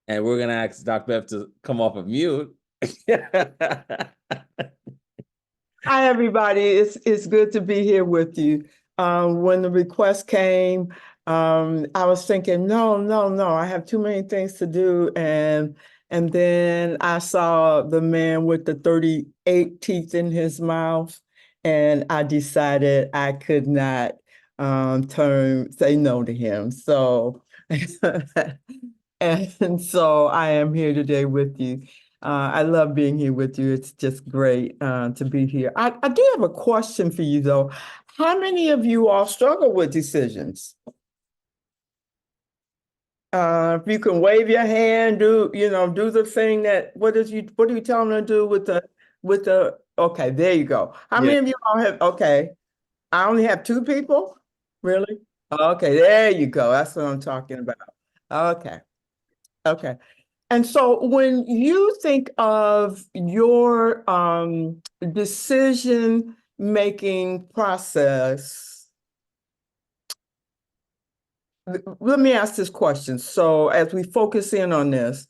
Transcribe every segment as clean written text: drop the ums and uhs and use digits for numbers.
And we're going to ask Dr. Bev to come off of mute. Hi, everybody. It's good to be here with you. When the request came, I was thinking, no, no, no, I have too many things to do. And then I saw the man with the 38 teeth in his mouth, and I decided I could not say no to him. So and so I am here today with you. I love being here with you. It's just great to be here. I do have a question for you, though. How many of you all struggle with decisions? If you can wave your hand, do the thing that what are you telling them to do with the okay, there you go. How Yeah. many of you all have okay? I only have two people? Really? Okay, there you go. That's what I'm talking about. Okay. Okay. And so when you think of your decision making process, let me ask this question. So as we focus in on this,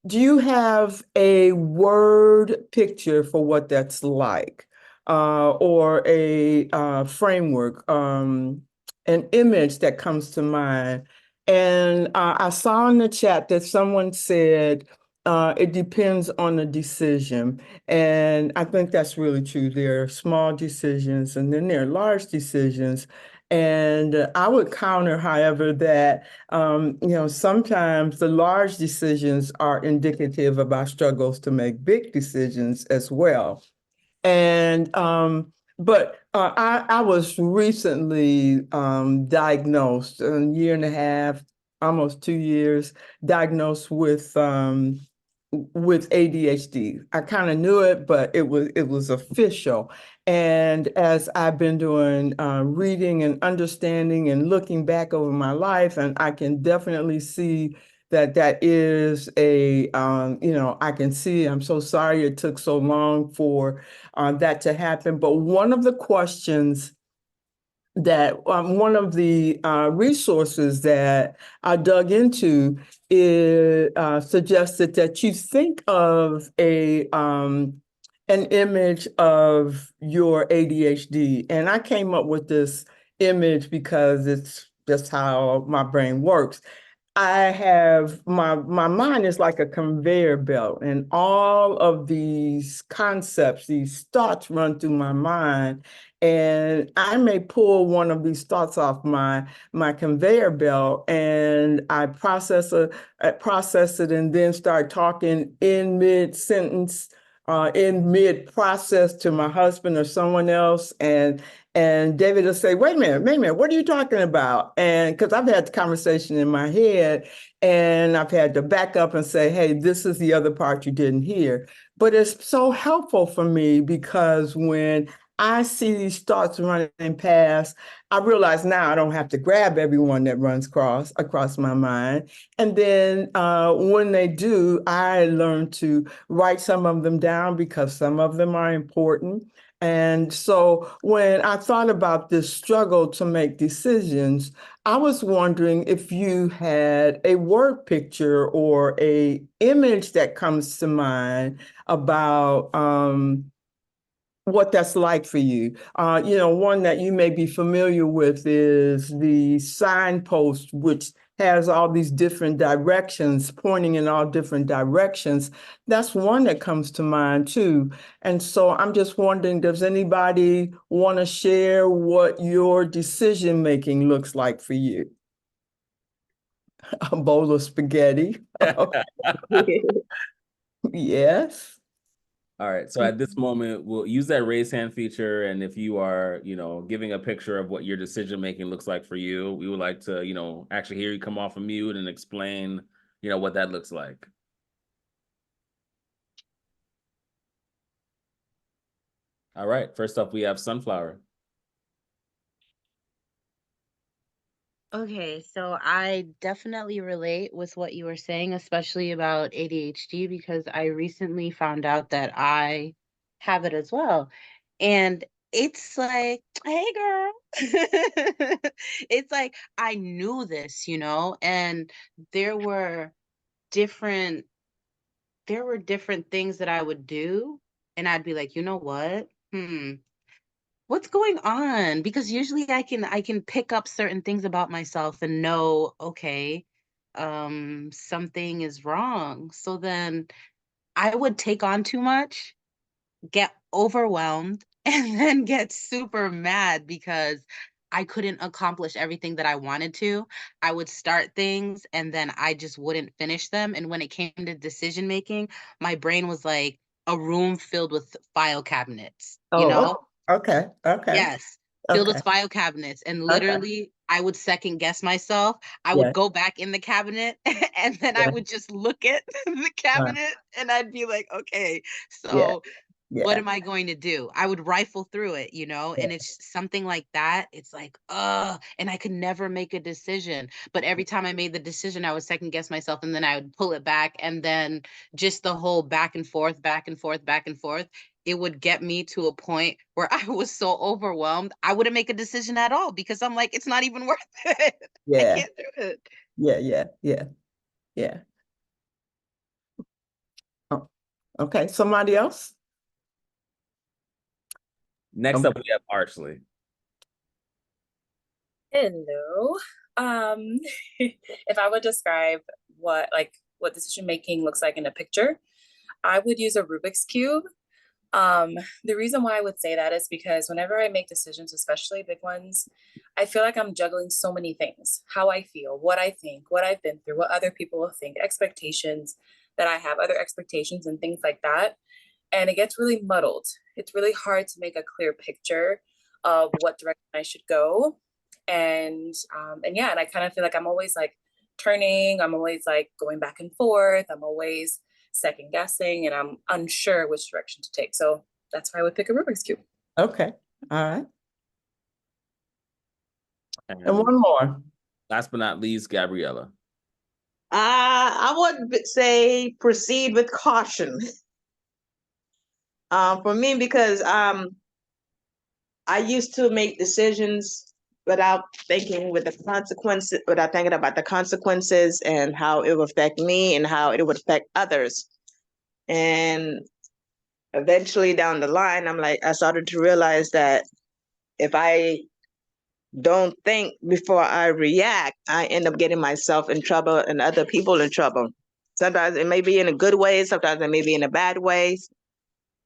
do you have a word picture for what that's like? Or a framework, an image that comes to mind? And I saw in the chat that someone said it depends on the decision. And I think that's really true. There are small decisions and then there are large decisions. And I would counter, however, that sometimes the large decisions are indicative of our struggles to make big decisions as well. And I was recently diagnosed a year and a half, almost 2 years, diagnosed with ADHD. I kind of knew it, but it was official. And as I've been doing reading and understanding and looking back over my life, and I can definitely see that is I can see, I'm so sorry it took so long for that to happen. But one of the questions that one of the resources that I dug into is suggested that you think of an image of your ADHD, and I came up with this image because it's just how my brain works. I have my mind is like a conveyor belt, and all of these concepts, these thoughts run through my mind, and I may pull one of these thoughts off my conveyor belt, and I process it, and then start talking in mid sentence, in mid process to my husband or someone else, and David will say, wait a minute, what are you talking about? And because I've had the conversation in my head and I've had to back up and say, hey, this is the other part you didn't hear. But it's so helpful for me because when I see these thoughts running past, I realize now I don't have to grab everyone that runs across my mind. And then when they do, I learn to write some of them down because some of them are important. And so when I thought about this struggle to make decisions, I was wondering if you had a word picture or a image that comes to mind about what that's like for you. One that you may be familiar with is the signpost, which has all these different directions, pointing in all different directions. That's one that comes to mind too. And so I'm just wondering, does anybody want to share what your decision making looks like for you? A bowl of spaghetti. Yes. All right. So at this moment, we'll use that raise hand feature. And if you are, giving a picture of what your decision making looks like for you, we would like to, actually hear you come off of mute and explain, what that looks like. All right. First up, we have Sunflower. Okay, so I definitely relate with what you were saying, especially about ADHD, because I recently found out that I have it as well. And it's like, hey, girl. It's like I knew this, and there were different things that I would do, and I'd be like, you know what? What's going on? Because usually I can pick up certain things about myself and know, okay, something is wrong. So then I would take on too much, get overwhelmed, and then get super mad because I couldn't accomplish everything that I wanted to. I would start things and then I just wouldn't finish them. And when it came to decision making, my brain was like a room filled with file cabinets, you Oh, know? okay, okay, Yes, filled okay, with file cabinets, and okay. literally, I would second guess myself. I would Yeah, go back in the cabinet, and then I yeah, would just look at the uh, cabinet, and I'd be like, "Okay, yeah, so what yeah, am I going to do?" I would rifle through it, you know, yeah, and it's something like that. It's like, ugh, and I could never make a decision. But every time I made the decision, I would second guess myself, and then I would pull it back, and then just the whole back and forth, back and forth, back and forth, it would get me to a point where I was so overwhelmed, I wouldn't make a decision at all because I'm like, it's not even worth it. I yeah, can't do it. yeah, yeah, yeah, yeah. Oh, okay, somebody else? Next Um, up, we have Archly. Hello. Um, if I would describe what decision making looks like in a picture, I would use a Rubik's Cube. The reason why I would say that is because whenever I make decisions, especially big ones, I feel like I'm juggling so many things. How I feel, what I think, what I've been through, what other people will think, expectations that I have, other expectations and things like that. And it gets really muddled. It's really hard to make a clear picture of what direction I should go. And yeah, and I kind of feel like I'm always like turning, I'm always like going back and forth, I'm always second guessing, and I'm unsure which direction to take. So that's why I would pick a Rubik's Cube. okay, all right. And And one more. last but not least, Gabriella. I would say proceed with caution. For me, because I used to make decisions without thinking with the consequences, without thinking about the consequences and how it would affect me and how it would affect others. And eventually down the line, I started to realize that if I don't think before I react, I end up getting myself in trouble and other people in trouble. Sometimes it may be in a good way, sometimes it may be in a bad way.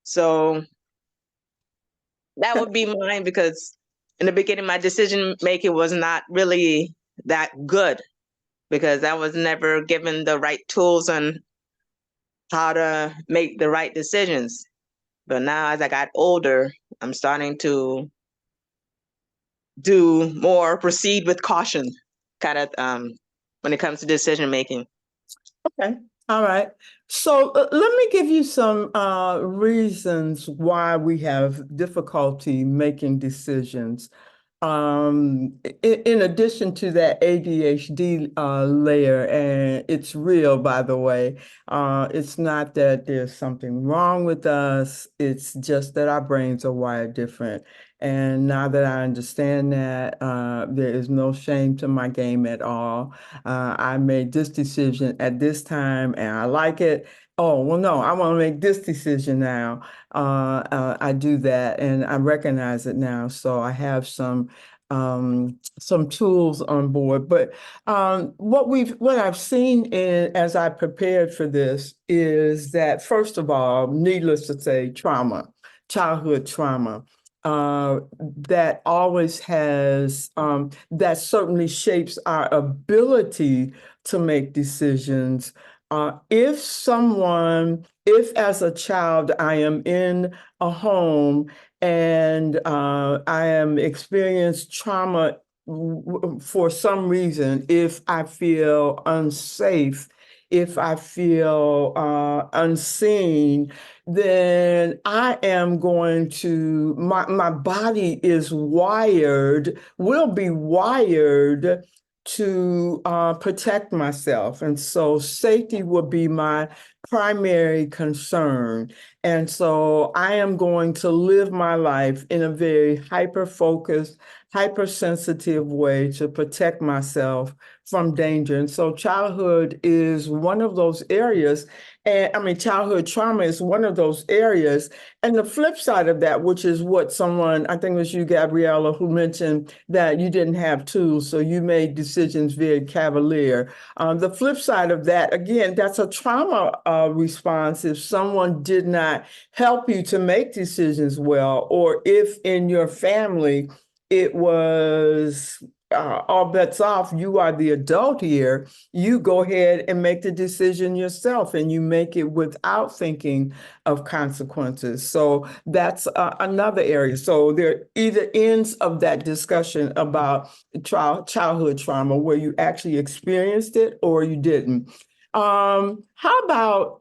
So that would be mine, because in the beginning, my decision making was not really that good because I was never given the right tools on how to make the right decisions. But now, as I got older, I'm starting to do more proceed with caution kind of when it comes to decision making. Okay, all right. So let me give you some reasons why we have difficulty making decisions. In addition to that ADHD layer, and it's real, by the way, it's not that there's something wrong with us, it's just that our brains are wired different. And now that I understand that, there is no shame to my game at all. I made this decision at this time and I like it. Oh, well, no, I want to make this decision now. I do that and I recognize it now. So I have some tools on board. But what I've seen as I prepared for this is that, first of all, needless to say, childhood trauma. That always has, that certainly shapes our ability to make decisions. If as a child I am in a home and I am experienced trauma for some reason, if I feel unsafe, if I feel unseen, then I am going to, my body is wired, will be wired to protect myself. And so safety would be my primary concern. And so I am going to live my life in a very hyper-focused, hypersensitive way to protect myself from danger. And so childhood is one of those areas. And I mean, childhood trauma is one of those areas. And the flip side of that, which is what someone, I think it was you, Gabriella, who mentioned that you didn't have tools, so you made decisions very cavalier. The flip side of that, again, that's a trauma response if someone did not help you to make decisions well, or if in your family it was all bets off, you are the adult here, you go ahead and make the decision yourself, and you make it without thinking of consequences. So that's another area. So there are either ends of that discussion about childhood trauma where you actually experienced it or you didn't. How about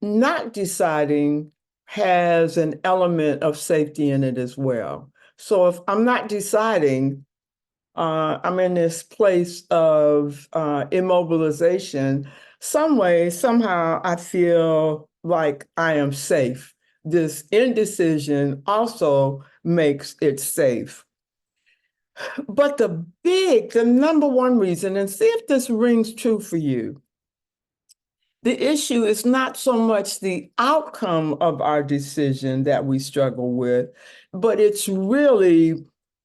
not deciding has an element of safety in it as well. So if I'm not deciding, I'm in this place of immobilization, some way, somehow I feel like I am safe. This indecision also makes it safe. But the number one reason, and see if this rings true for you, the issue is not so much the outcome of our decision that we struggle with, but it's really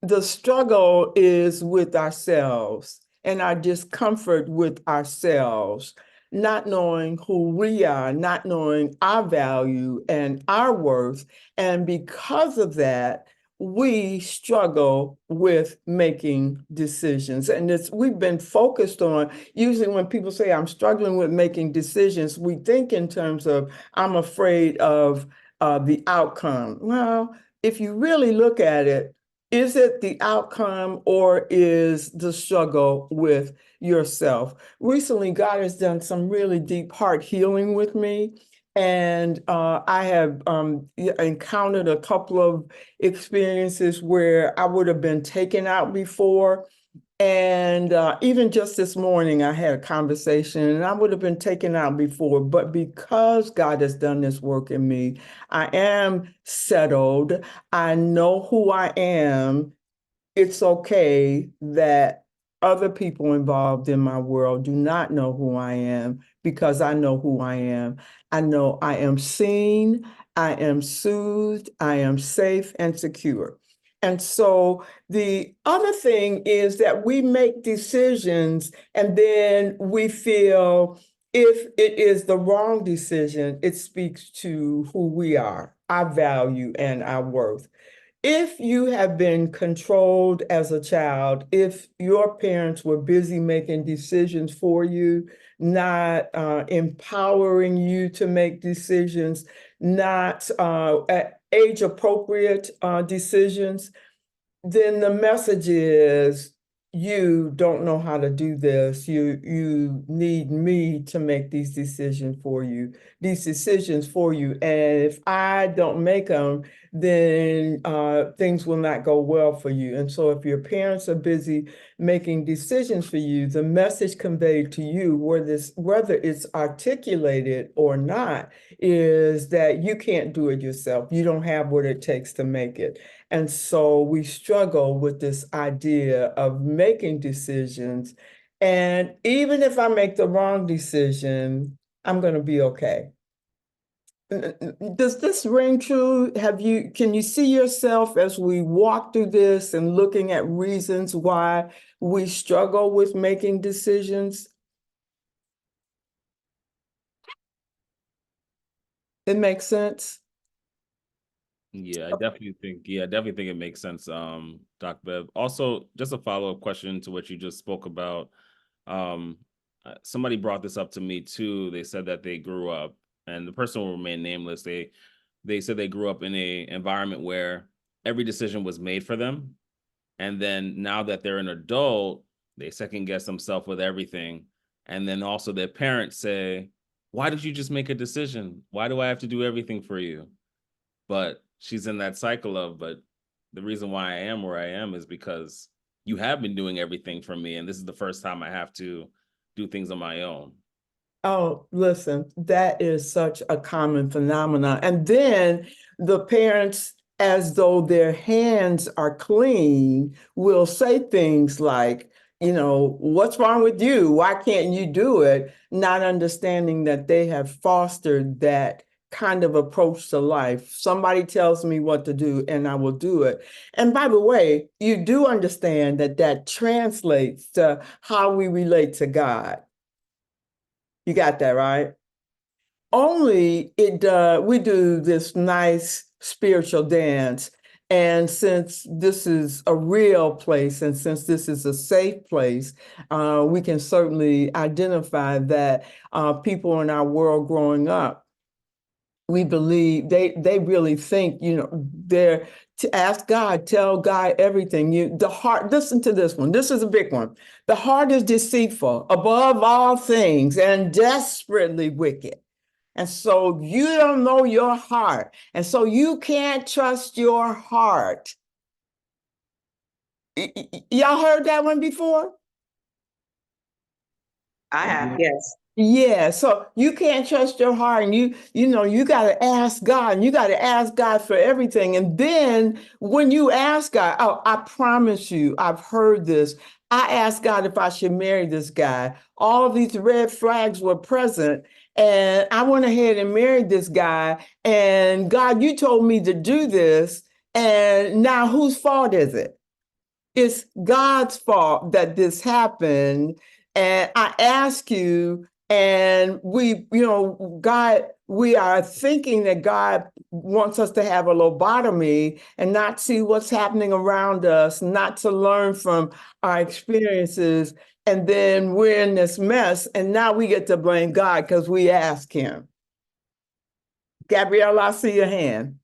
the struggle is with ourselves and our discomfort with ourselves, not knowing who we are, not knowing our value and our worth. And because of that, we struggle with making decisions. And we've been focused on, usually when people say, I'm struggling with making decisions, we think in terms of, I'm afraid of the outcome. Well, if you really look at it, is it the outcome or is the struggle with yourself? Recently, God has done some really deep heart healing with me. And I have encountered a couple of experiences where I would have been taken out before. And even just this morning, I had a conversation and I would have been taken out before. But because God has done this work in me, I am settled. I know who I am. It's okay that other people involved in my world do not know who I am because I know who I am. I know I am seen, I am soothed, I am safe and secure. And so the other thing is that we make decisions and then we feel if it is the wrong decision, it speaks to who we are, our value and our worth. If you have been controlled as a child, if your parents were busy making decisions for you, not empowering you to make decisions, not age appropriate decisions, then the message is you don't know how to do this. You need me to make these decisions for you. And if I don't make them, then things will not go well for you. And so if your parents are busy making decisions for you, the message conveyed to you, whether it's articulated or not, is that you can't do it yourself. You don't have what it takes to make it. And so we struggle with this idea of making decisions. And even if I make the wrong decision, I'm going to be okay. Does this ring true? Can you see yourself as we walk through this and looking at reasons why we struggle with making decisions? It makes sense? Yeah, I definitely think it makes sense, Dr. Bev. Also, just a follow-up question to what you just spoke about. Somebody brought this up to me too. They said that they grew up, and the person will remain nameless. They said they grew up in a environment where every decision was made for them. And then now that they're an adult, they second guess themselves with everything. And then also their parents say, why did you just make a decision? Why do I have to do everything for you? But she's in that cycle of, but the reason why I am where I am is because you have been doing everything for me. And this is the first time I have to do things on my own. Oh, listen, that is such a common phenomenon. And then the parents as though their hands are clean, will say things like, what's wrong with you? Why can't you do it? Not understanding that they have fostered that kind of approach to life. Somebody tells me what to do and I will do it. And by the way, you do understand that that translates to how we relate to God. You got that, right? Only we do this nice spiritual dance. And since this is a real place and since this is a safe place, we can certainly identify that people in our world growing up, we believe they really think, they're to ask God, tell God everything. The heart, listen to this one. This is a big one. The heart is deceitful above all things and desperately wicked. And so you don't know your heart. And so you can't trust your heart. Y'all heard that one before? I have, yes. Yeah, so you can't trust your heart, and you got to ask God, and you got to ask God for everything. And then when you ask God, oh, I promise you, I've heard this. I asked God if I should marry this guy. All of these red flags were present, and I went ahead and married this guy. And God, you told me to do this, and now whose fault is it? It's God's fault that this happened. And I ask you, and God, we are thinking that God wants us to have a lobotomy and not see what's happening around us, not to learn from our experiences. And then we're in this mess. And now we get to blame God because we asked him. Gabrielle, I see your hand.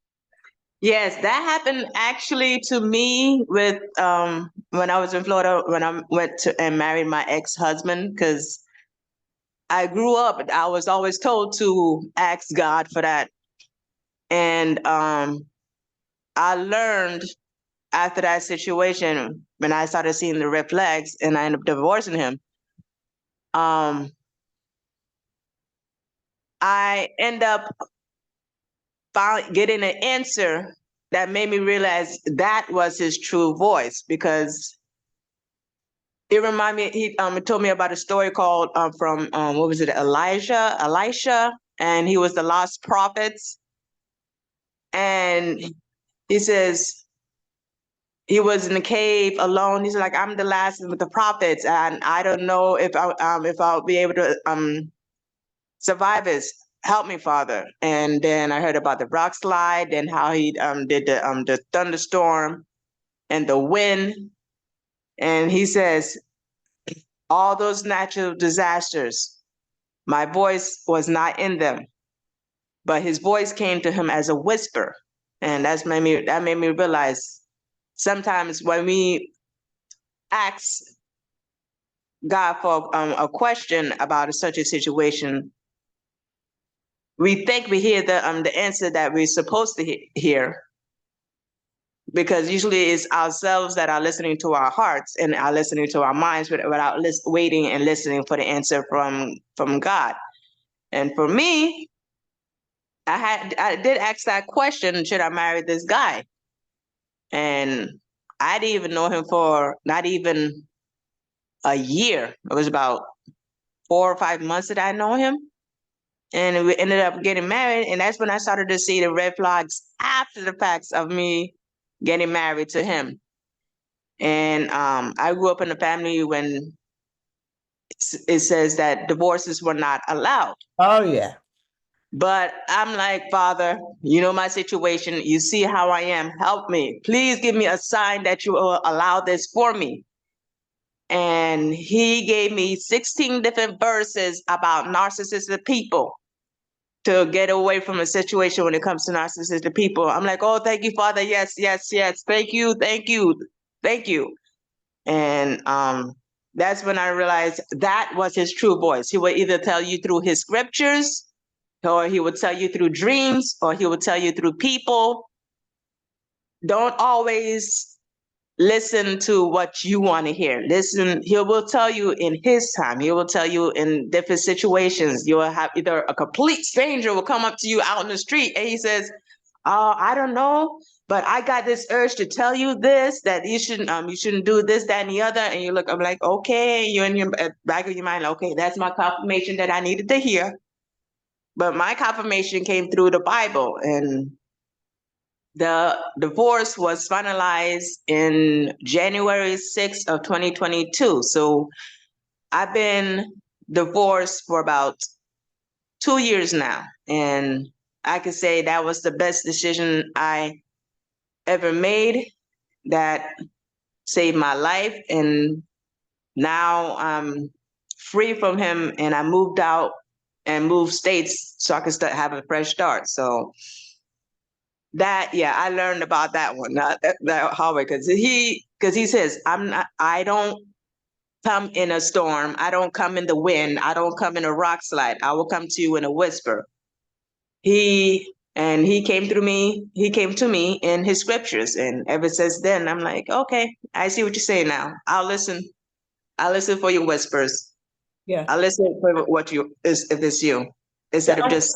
Yes, that happened actually to me with when I was in Florida, when I went to and married my ex-husband, because I grew up, I was always told to ask God for that. And I learned after that situation, when I started seeing the red flags and I ended up divorcing him, I end up getting an answer that made me realize that was his true voice, because it reminded me, he told me about a story called from what was it, Elisha, and he was the lost prophets. And he says he was in the cave alone. He's like, I'm the last of the prophets, and I don't know if I'll be able to survive this. Help me, Father. And then I heard about the rock slide and how he did the thunderstorm and the wind. And he says, all those natural disasters, my voice was not in them, but his voice came to him as a whisper. And that made me realize sometimes when we ask God for a question about such a situation, we think we hear the answer that we're supposed to hear, because usually it's ourselves that are listening to our hearts and are listening to our minds without waiting and listening for the answer from God. And for me, I did ask that question, should I marry this guy? And I didn't even know him for not even a year. It was about 4 or 5 months that I know him. And we ended up getting married. And that's when I started to see the red flags after the facts of me getting married to him. And I grew up in a family when it says that divorces were not allowed. Oh, yeah. But I'm like, Father, you know my situation. You see how I am. Help me. Please give me a sign that you will allow this for me. And he gave me 16 different verses about narcissistic people to get away from a situation when it comes to narcissistic people. I'm like, oh, thank you, Father. Yes, yes, yes. Thank you, thank you, thank you. And that's when I realized that was his true voice. He would either tell you through his scriptures, or he would tell you through dreams, or he would tell you through people. Don't always listen to what you want to hear. Listen, he will tell you in his time. He will tell you in different situations. You will have either a complete stranger will come up to you out in the street and he says, I don't know, but I got this urge to tell you this, that you shouldn't do this, that, and the other. And you look, I'm like, okay, you're in your back of your mind, okay, that's my confirmation that I needed to hear. But my confirmation came through the Bible, and the divorce was finalized in January 6th of 2022. So I've been divorced for about 2 years now. And I could say that was the best decision I ever made, that saved my life. And now I'm free from him, and I moved out and moved states so I could start having a fresh start. So that, yeah, I learned about that one, not that hallway, because he says, I don't come in a storm, I don't come in the wind, I don't come in a rock slide, I will come to you in a whisper. He came to me in his scriptures, and ever since then I'm like, okay, I see what you're saying now. I'll listen for your whispers. Yeah. I'll listen for what if it's you, instead of just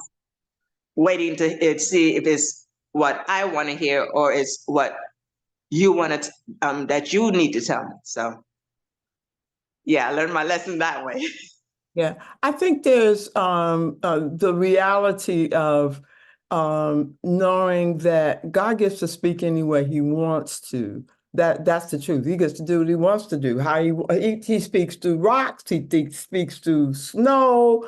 waiting to see if it's what I want to hear or it's what you want to that you need to tell me. So yeah, I learned my lesson that way. Yeah, I think there's the reality of knowing that God gets to speak any way He wants to. That's the truth. He gets to do what He wants to do. He speaks through rocks. He speaks through snow.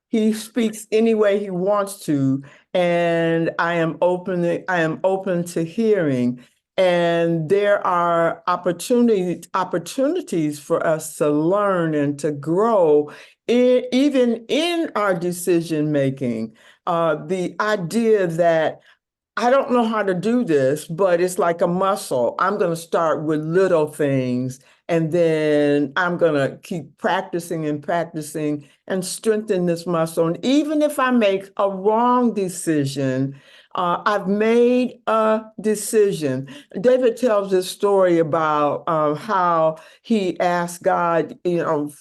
He speaks any way He wants to, and I am open to hearing. And there are opportunities for us to learn and to grow, even in our decision making. The idea that I don't know how to do this, but it's like a muscle. I'm going to start with little things, and then I'm going to keep practicing and practicing and strengthen this muscle. And even if I make a wrong decision, I've made a decision. David tells this story about how he asked God,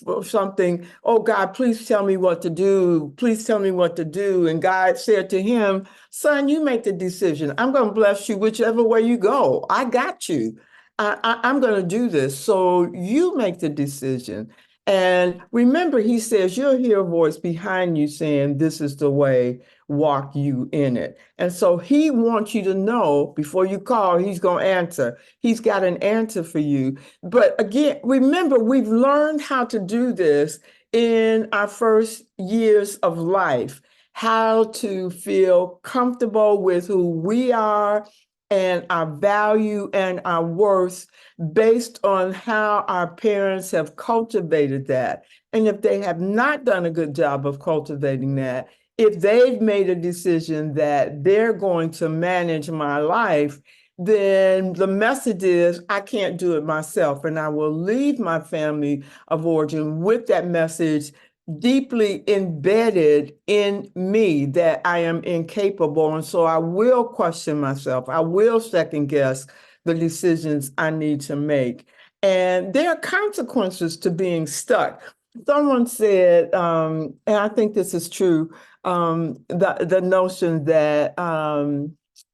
for something. Oh, God, please tell me what to do. Please tell me what to do. And God said to him, son, you make the decision. I'm going to bless you whichever way you go. I got you. I'm going to do this. So you make the decision. And remember, he says, you'll hear a voice behind you saying, this is the way, walk you in it. And so he wants you to know before you call, he's going to answer. He's got an answer for you. But again, remember, we've learned how to do this in our first years of life, how to feel comfortable with who we are and our value and our worth based on how our parents have cultivated that. And if they have not done a good job of cultivating that, if they've made a decision that they're going to manage my life, then the message is, I can't do it myself. And I will leave my family of origin with that message deeply embedded in me that I am incapable. And so I will question myself. I will second guess the decisions I need to make. And there are consequences to being stuck. Someone said, and I think this is true, the notion that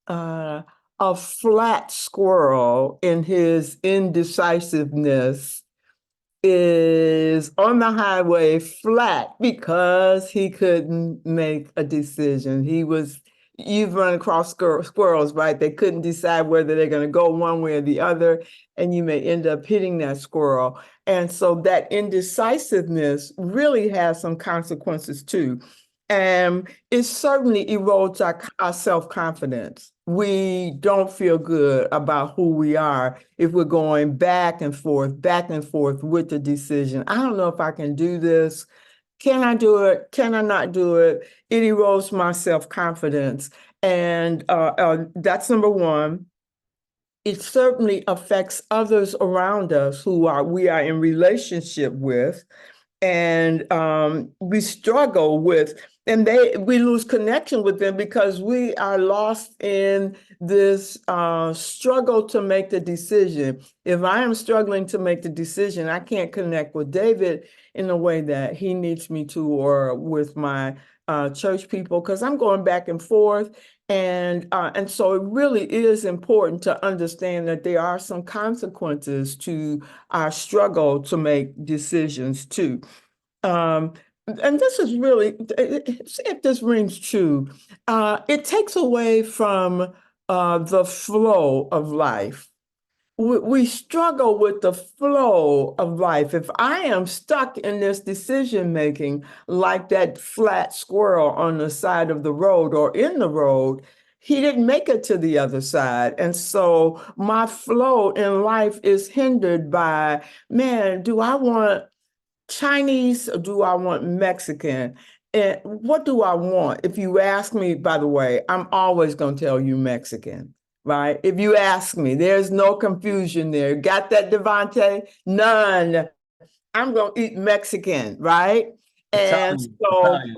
a flat squirrel in his indecisiveness is on the highway flat because he couldn't make a decision. You've run across squirrels, right? They couldn't decide whether they're going to go one way or the other, and you may end up hitting that squirrel. And so that indecisiveness really has some consequences too. And it certainly erodes our self-confidence. We don't feel good about who we are if we're going back and forth with the decision. I don't know if I can do this. Can I do it? Can I not do it? It erodes my self-confidence. And that's number one. It certainly affects others around us who we are in relationship with. And we struggle with, and we lose connection with them because we are lost in this struggle to make the decision. If I am struggling to make the decision, I can't connect with David in the way that he needs me to, or with my church people, because I'm going back and forth. And so it really is important to understand that there are some consequences to our struggle to make decisions too. And this is really, see if this rings true. It takes away from the flow of life. We struggle with the flow of life. If I am stuck in this decision making, like that flat squirrel on the side of the road or in the road, he didn't make it to the other side. And so my flow in life is hindered by, man, do I want Chinese or do I want Mexican? And what do I want? If you ask me, by the way, I'm always going to tell you Mexican, right? If you ask me, there's no confusion there. Got that, Devonte? None. I'm going to eat Mexican, right? And Italian, so, Italian.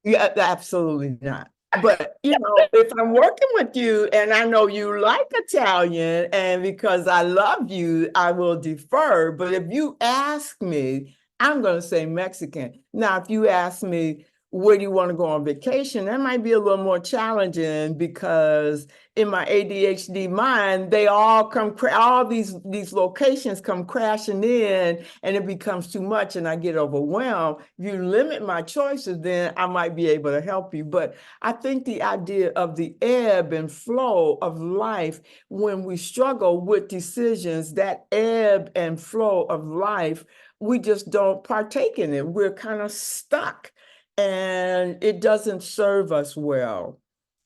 yeah, absolutely not. But, if I'm working with you and I know you like Italian, and because I love you, I will defer. But if you ask me, I'm going to say Mexican. Now, if you ask me, where do you want to go on vacation? That might be a little more challenging because in my ADHD mind, they all come, all these locations come crashing in, and it becomes too much and I get overwhelmed. If you limit my choices, then I might be able to help you. But I think the idea of the ebb and flow of life, when we struggle with decisions, that ebb and flow of life, we just don't partake in it. We're kind of stuck and it doesn't serve us well.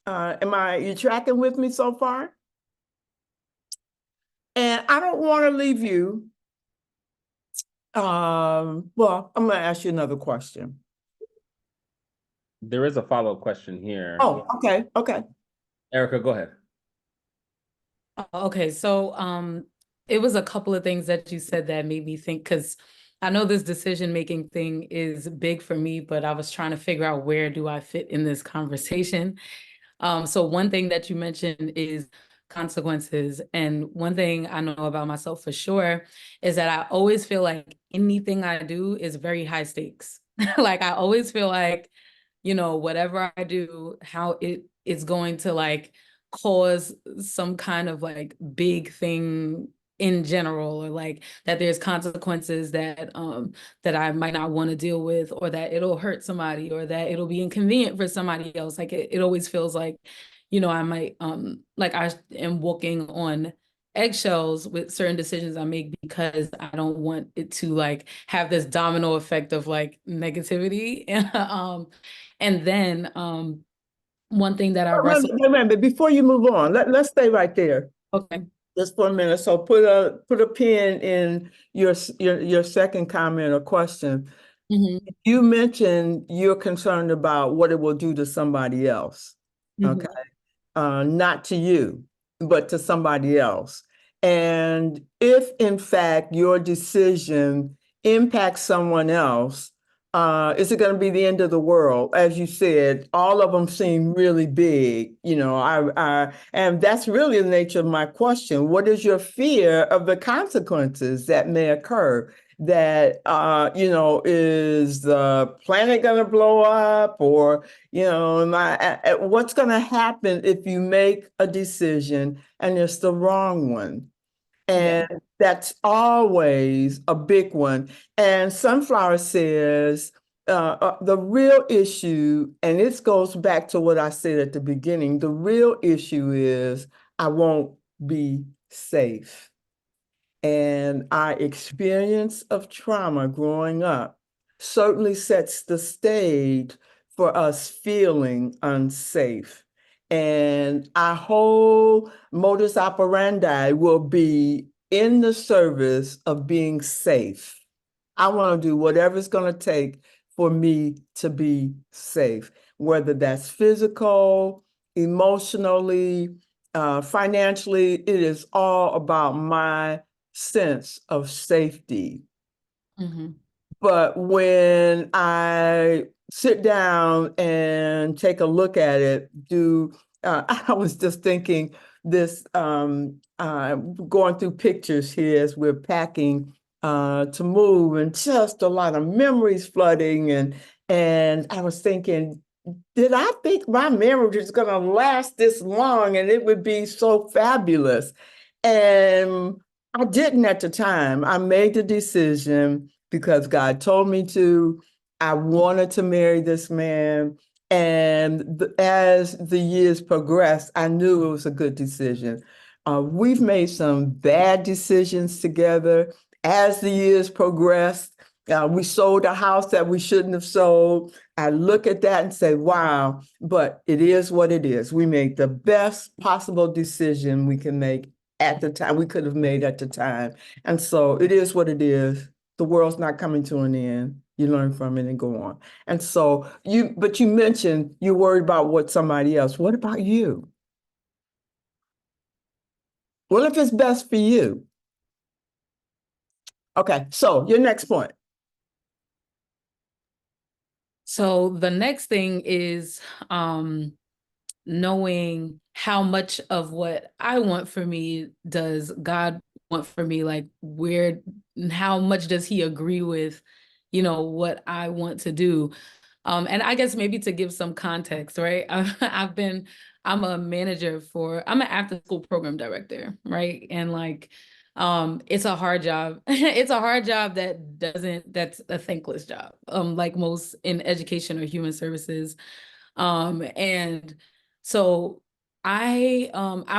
You tracking with me so far? And I don't want to leave you. Well, I'm going to ask you another question. There is a follow-up question here. Oh, okay. Erica, go ahead. Okay, so it was a couple of things that you said that made me think, because I know this decision-making thing is big for me, but I was trying to figure out where do I fit in this conversation. So one thing that you mentioned is consequences. And one thing I know about myself for sure is that I always feel like anything I do is very high stakes. Like I always feel like, whatever I do, how it is going to like cause some kind of like big thing in general, or like that there's consequences that that I might not want to deal with, or that it'll hurt somebody, or that it'll be inconvenient for somebody else. Like it always feels like, I might like I am walking on eggshells with certain decisions I make, because I don't want it to like have this domino effect of like negativity. And then one thing that I wrestle. Remember, before you move on, let's stay right there. Okay. Just for a minute. So put a pin in your second comment or question. Mm-hmm. You mentioned you're concerned about what it will do to somebody else. Mm-hmm. Okay. Not to you, but to somebody else. And if in fact your decision impacts someone else, is it going to be the end of the world? As you said, all of them seem really big, and that's really the nature of my question. What is your fear of the consequences that may occur? That, is the planet going to blow up, or what's going to happen if you make a decision and it's the wrong one? And that's always a big one. And Sunflower says the real issue, and this goes back to what I said at the beginning, the real issue is I won't be safe. And our experience of trauma growing up certainly sets the stage for us feeling unsafe. And our whole modus operandi will be in the service of being safe. I want to do whatever it's going to take for me to be safe, whether that's physical, emotionally, financially. It is all about my sense of safety. Mm-hmm. But when I sit down and take a look at it, I was just thinking this, going through pictures here as we're packing to move, and just a lot of memories flooding, and I was thinking, did I think my marriage is going to last this long and it would be so fabulous? And I didn't at the time. I made the decision because God told me to. I wanted to marry this man. And as the years progressed, I knew it was a good decision. We've made some bad decisions together as the years progressed. We sold a house that we shouldn't have sold. I look at that and say, wow, but it is what it is. We made the best possible decision we can make at the time, we could have made at the time. And so it is what it is. The world's not coming to an end. You learn from it and go on. And so but you mentioned you're worried about what somebody else. What about you? Well, if it's best for you. Okay, so your next point. So the next thing is knowing how much of what I want for me does God want for me, like how much does he agree with, what I want to do. And I guess maybe to give some context, right? I'm a manager I'm an after school program director, right? And like, it's a hard job. It's a hard job that's a thankless job, like most in education or human services. And so I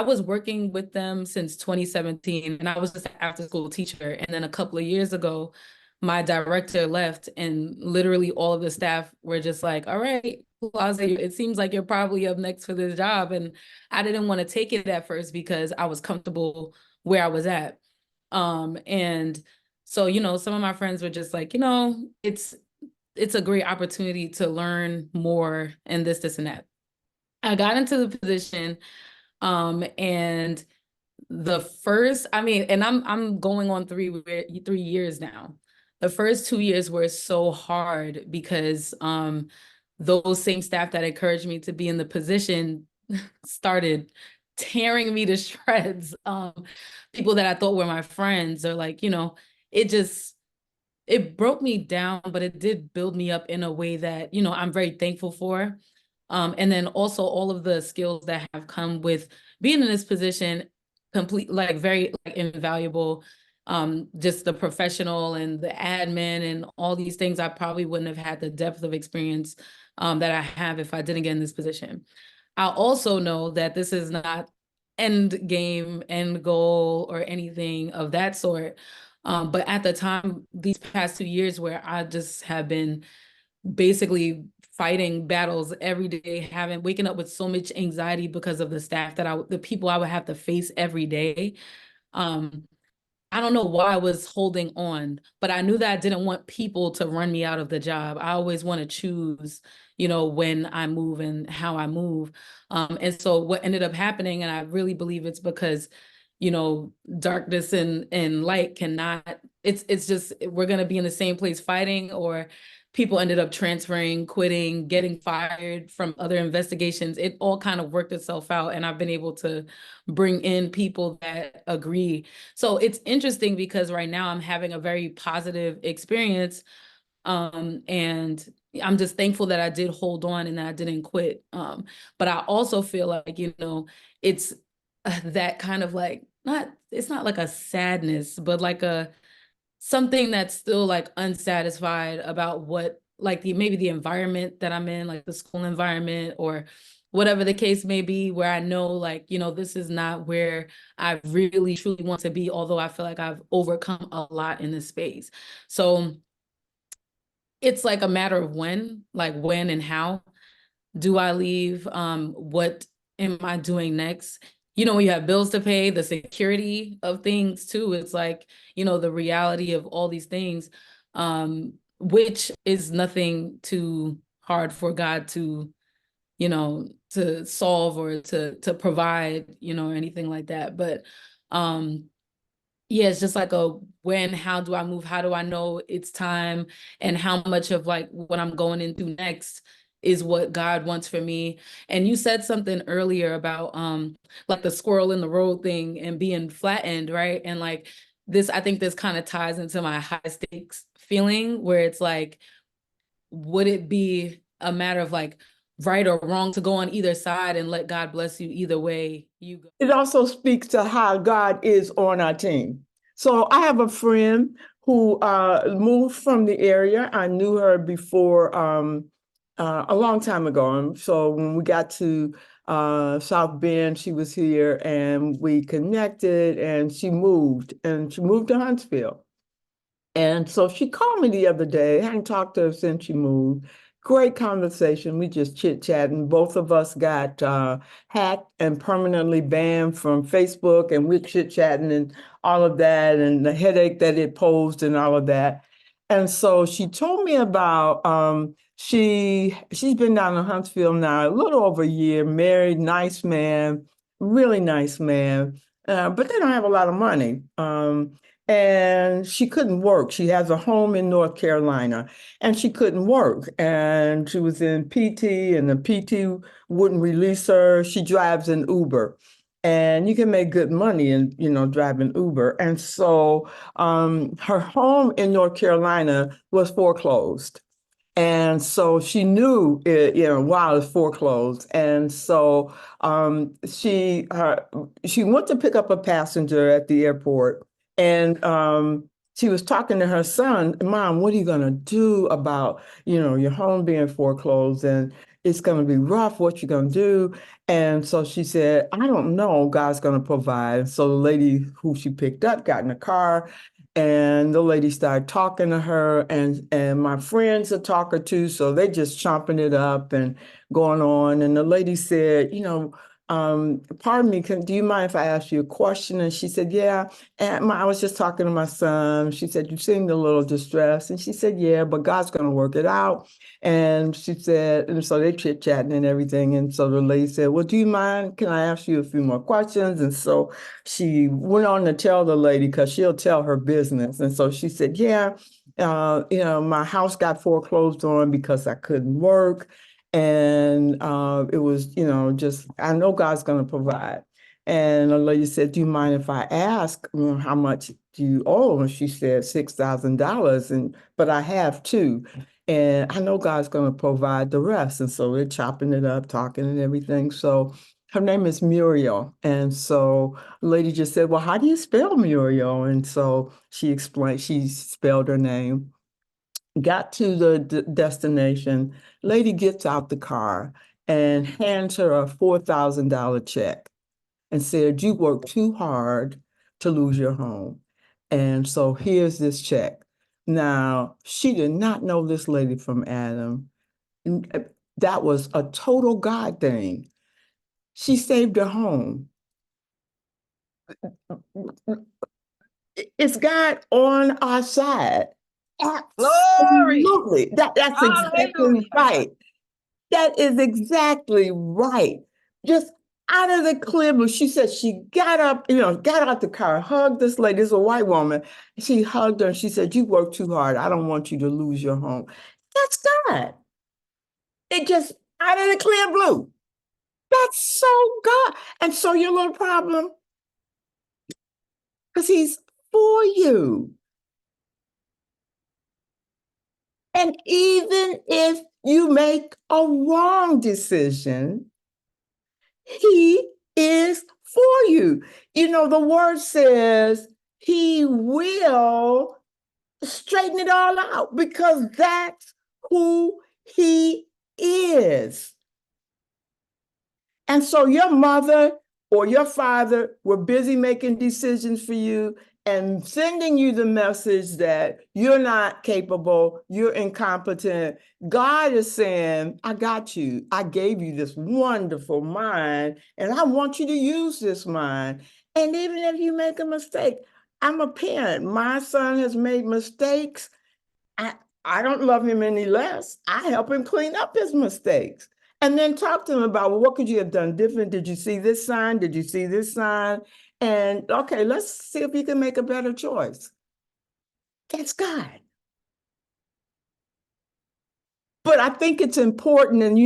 was working with them since 2017, and I was just an after school teacher. And then a couple of years ago, my director left, and literally all of the staff were just like, all right, it seems like you're probably up next for this job. And I didn't want to take it at first because I was comfortable where I was at. And so, some of my friends were just like, it's a great opportunity to learn more and this and that. I got into the position, and and I'm going on 3 years now. The first 2 years were so hard because those same staff that encouraged me to be in the position started tearing me to shreds. People that I thought were my friends, or like, it broke me down, but it did build me up in a way that, I'm very thankful for. And then also all of the skills that have come with being in this position, very invaluable. Just the professional and the admin and all these things, I probably wouldn't have had the depth of experience that I have if I didn't get in this position. I also know that this is not end game, end goal, or anything of that sort. But at the time, these past 2 years where I just have been basically fighting battles every day, waking up with so much anxiety because of the staff the people I would have to face every day. I don't know why I was holding on, but I knew that I didn't want people to run me out of the job. I always want to choose, when I move and how I move. And so what ended up happening, and I really believe it's because, darkness and light cannot, it's just, we're going to be in the same place fighting, or people ended up transferring, quitting, getting fired from other investigations. It all kind of worked itself out. And I've been able to bring in people that agree. So it's interesting because right now I'm having a very positive experience. And I'm just thankful that I did hold on and that I didn't quit. But I also feel like, it's that kind of like, it's not like a sadness, but like something that's still like unsatisfied about what, like maybe the environment that I'm in, like the school environment or whatever the case may be, where I know like, this is not where I really truly want to be, although I feel like I've overcome a lot in this space. So it's like a matter of when and how do I leave? What am I doing next? When you have bills to pay, the security of things too, it's like, the reality of all these things, which is nothing too hard for God to, to solve or to provide, or anything like that. But yeah, it's just like how do I move? How do I know it's time? And how much of like what I'm going into next is what God wants for me. And you said something earlier about like the squirrel in the road thing and being flattened, right? And like I think this kind of ties into my high stakes feeling, where it's like, would it be a matter of like, right or wrong to go on either side and let God bless you either way you go. It also speaks to how God is on our team. So I have a friend who moved from the area. I knew her before a long time ago. And so when we got to South Bend, she was here and we connected, and she moved to Huntsville. And so she called me the other day. I hadn't talked to her since she moved. Great conversation. We just chit-chatting. Both of us got hacked and permanently banned from Facebook, and we're chit-chatting and all of that, and the headache that it posed and all of that. And so she told me about she's been down in Huntsville now a little over a year, married, nice man, really nice man, but they don't have a lot of money. And she couldn't work. She has a home in North Carolina, and she couldn't work. And she was in PT, and the PT wouldn't release her. She drives an Uber, and you can make good money in, driving Uber. And so her home in North Carolina was foreclosed. And so she knew it, while it's foreclosed. And so she went to pick up a passenger at the airport, and she was talking to her son, Mom, what are you gonna do about, your home being foreclosed, and it's gonna be rough, what you gonna do? And so she said, I don't know, God's gonna provide. So the lady who she picked up got in the car, and the lady started talking to her, and my friends are talking too, so they just chomping it up and going on. And the lady said, pardon me, do you mind if I ask you a question? And she said, yeah. And I was just talking to my son. She said, you seemed a little distressed. And she said, yeah, but God's going to work it out. And she said, and so they chit-chatting and everything. And so the lady said, well, do you mind? Can I ask you a few more questions? And so she went on to tell the lady, because she'll tell her business. And so she said, yeah, my house got foreclosed on because I couldn't work. And it was, just, I know God's going to provide. And the lady said, do you mind if I ask, how much do you owe? And she said, $6,000. But I have two. And I know God's going to provide the rest. And so they're chopping it up, talking and everything. So her name is Muriel. And so the lady just said, well, how do you spell Muriel? And so she explained, she spelled her name. Got to the destination. Lady gets out the car and hands her a $4,000 check and said, you worked too hard to lose your home. And so here's this check. Now, she did not know this lady from Adam. That was a total God thing. She saved her home. Is God on our side? Absolutely. That's exactly right. That is exactly right. Just out of the clear blue. She said she got up, got out the car, hugged this lady. This is a white woman. She hugged her and she said, you work too hard. I don't want you to lose your home. That's God. It just out of the clear blue. That's so God. And so your little problem, because he's for you. And even if you make a wrong decision, he is for you. The word says he will straighten it all out, because that's who he is. And so your mother or your father were busy making decisions for you and sending you the message that you're not capable, you're incompetent. God is saying, I got you. I gave you this wonderful mind, and I want you to use this mind. And even if you make a mistake, I'm a parent. My son has made mistakes. I don't love him any less. I help him clean up his mistakes. And then talk to him about, well, what could you have done different? Did you see this sign? Did you see this sign? And okay, let's see if you can make a better choice. That's God. But I think it's important, and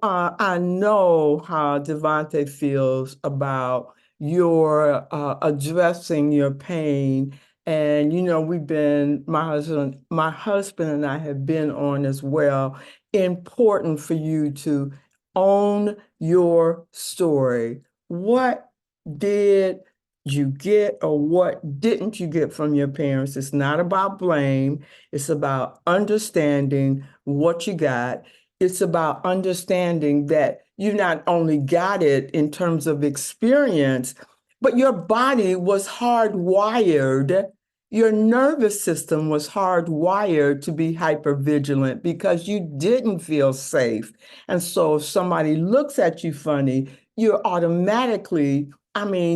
I know how Devonte feels about your addressing your pain. And we've been, my husband and I have been on as well. Important for you to Own your story. What did you get or what didn't you get from your parents? It's not about blame. It's about understanding what you got. It's about understanding that you not only got it in terms of experience, but your body was hardwired. Your nervous system was hardwired to be hypervigilant because you didn't feel safe. And so if somebody looks at you funny, you're automatically,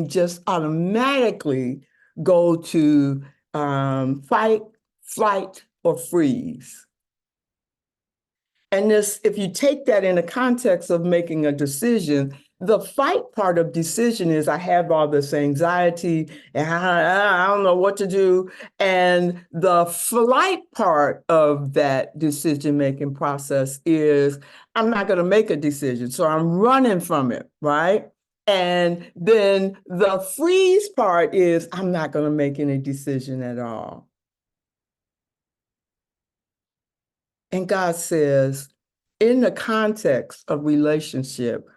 just automatically go to fight, flight, or freeze. And this, if you take that in the context of making a decision, the fight part of decision is I have all this anxiety and I don't know what to do. And the flight part of that decision-making process is I'm not going to make a decision. So I'm running from it, right? And then the freeze part is I'm not going to make any decision at all. And God says, in the context of relationship,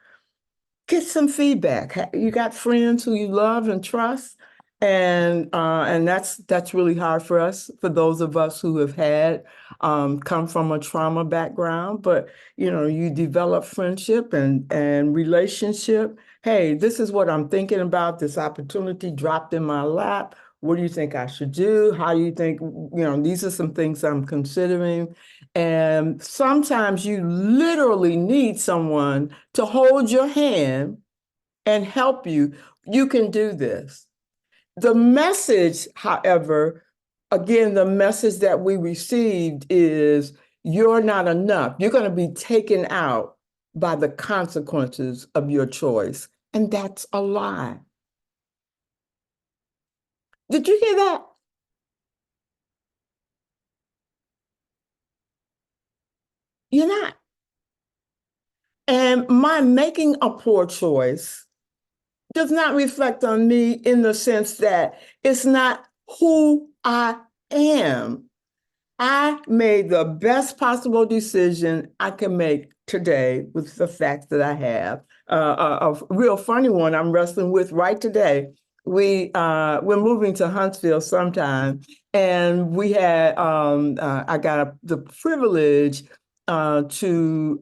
get some feedback. You got friends who you love and trust, and that's really hard for us, for those of us who have had come from a trauma background. But you develop friendship and relationship. Hey, this is what I'm thinking about. This opportunity dropped in my lap. What do you think I should do? How do you think, these are some things I'm considering. And sometimes you literally need someone to hold your hand and help you. You can do this. The message, however, again, the message that we received is you're not enough. You're going to be taken out by the consequences of your choice. And that's a lie. Did you hear that? You're not. And my making a poor choice does not reflect on me in the sense that it's not who I am. I made the best possible decision I can make today with the facts that I have. A real funny one I'm wrestling with right today. We're moving to Huntsville sometime, and we had I got the privilege to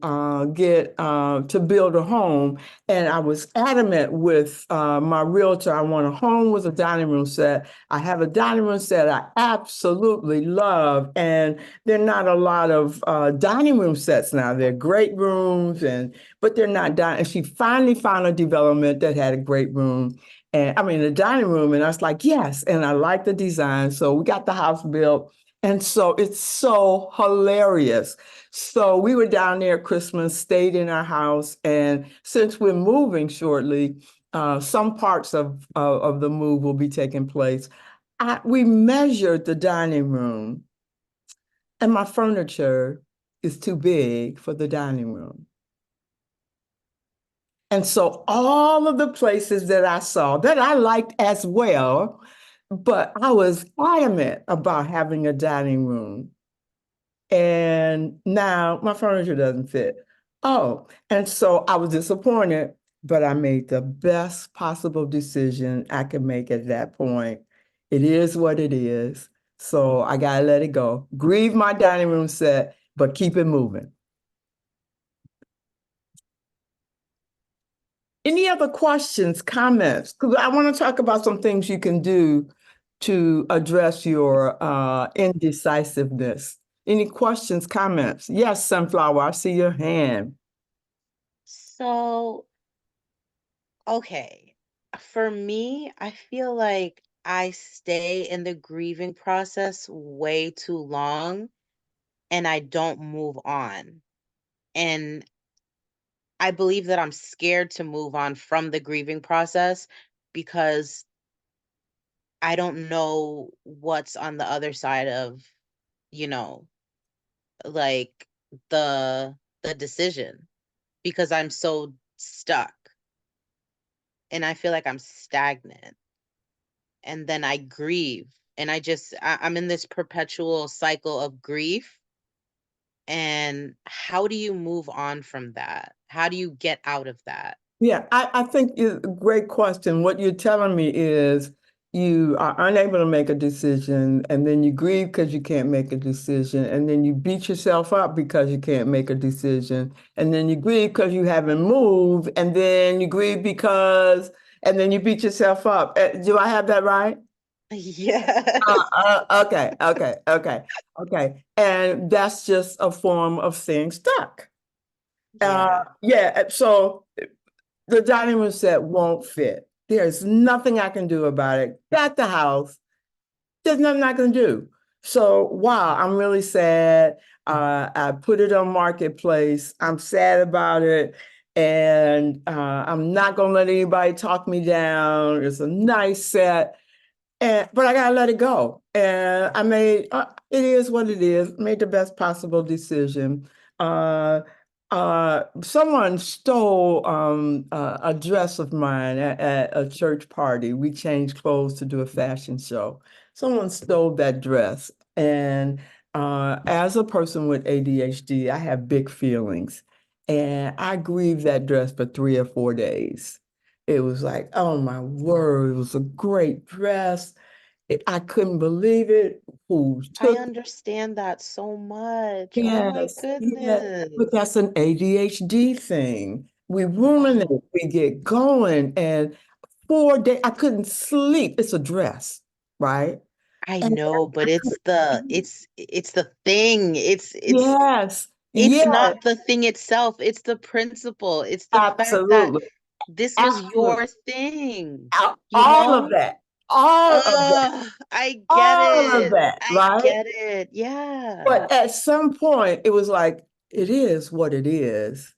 get to build a home, and I was adamant with my realtor. I want a home with a dining room set. I have a dining room set I absolutely love, and there are not a lot of dining room sets now. They're great rooms, but they're not dining. And she finally found a development that had a great room, and a dining room, and I was like, yes, and I like the design. So we got the house built, and so it's so hilarious. So we were down there at Christmas, stayed in our house, and since we're moving shortly, some parts of the move will be taking place. We measured the dining room, and my furniture is too big for the dining room. And so all of the places that I saw that I liked as well, but I was adamant about having a dining room. And now my furniture doesn't fit. Oh, and so I was disappointed, but I made the best possible decision I could make at that point. It is what it is. So I gotta let it go. Grieve my dining room set, but keep it moving. Any other questions, comments? Because I want to talk about some things you can do to address your indecisiveness. Any questions, comments? Yes, Sunflower, I see your hand. So, okay. For me, I feel like I stay in the grieving process way too long and I don't move on. And I believe that I'm scared to move on from the grieving process because I don't know what's on the other side of, you know, like the decision because I'm so stuck and I feel like I'm stagnant. And then I grieve and I'm in this perpetual cycle of grief. And how do you move on from that? How do you get out of that? Yeah, I think it's a great question. What you're telling me is you are unable to make a decision, and then you grieve because you can't make a decision, and then you beat yourself up because you can't make a decision, and then you grieve because you haven't moved, and then you grieve because, and then you beat yourself up. Do I have that right? Yes. Okay. And that's just a form of staying stuck. Yeah. Yeah, so the dining room set won't fit. There's nothing I can do about it. Got the house. There's nothing I can do. So, wow, I'm really sad. I put it on Marketplace. I'm sad about it. And I'm not going to let anybody talk me down. It's a nice set. But I gotta let it go. And I made it is what it is. Made the best possible decision. Uh, Someone stole a dress of mine at a church party. We changed clothes to do a fashion show. Someone stole that dress, and as a person with ADHD, I have big feelings, and I grieved that dress for 3 or 4 days. It was like, oh my word, it was a great dress. I couldn't believe it. Who I took it? understand that so much. Oh my Yes, yes. goodness. But that's an ADHD thing. We ruminate, Oh, we get going, and 4 days, I couldn't sleep. It's a dress, right? I And know, but I it's the couldn't, it's the thing. yes, It's yes, not the thing itself. It's the principle. It's the fact that absolutely, this was absolutely. your thing, you All of know? that, all of that, Oh, I get all of it. that, I right? get it. Yeah. But at some point, it was like, it is what it is.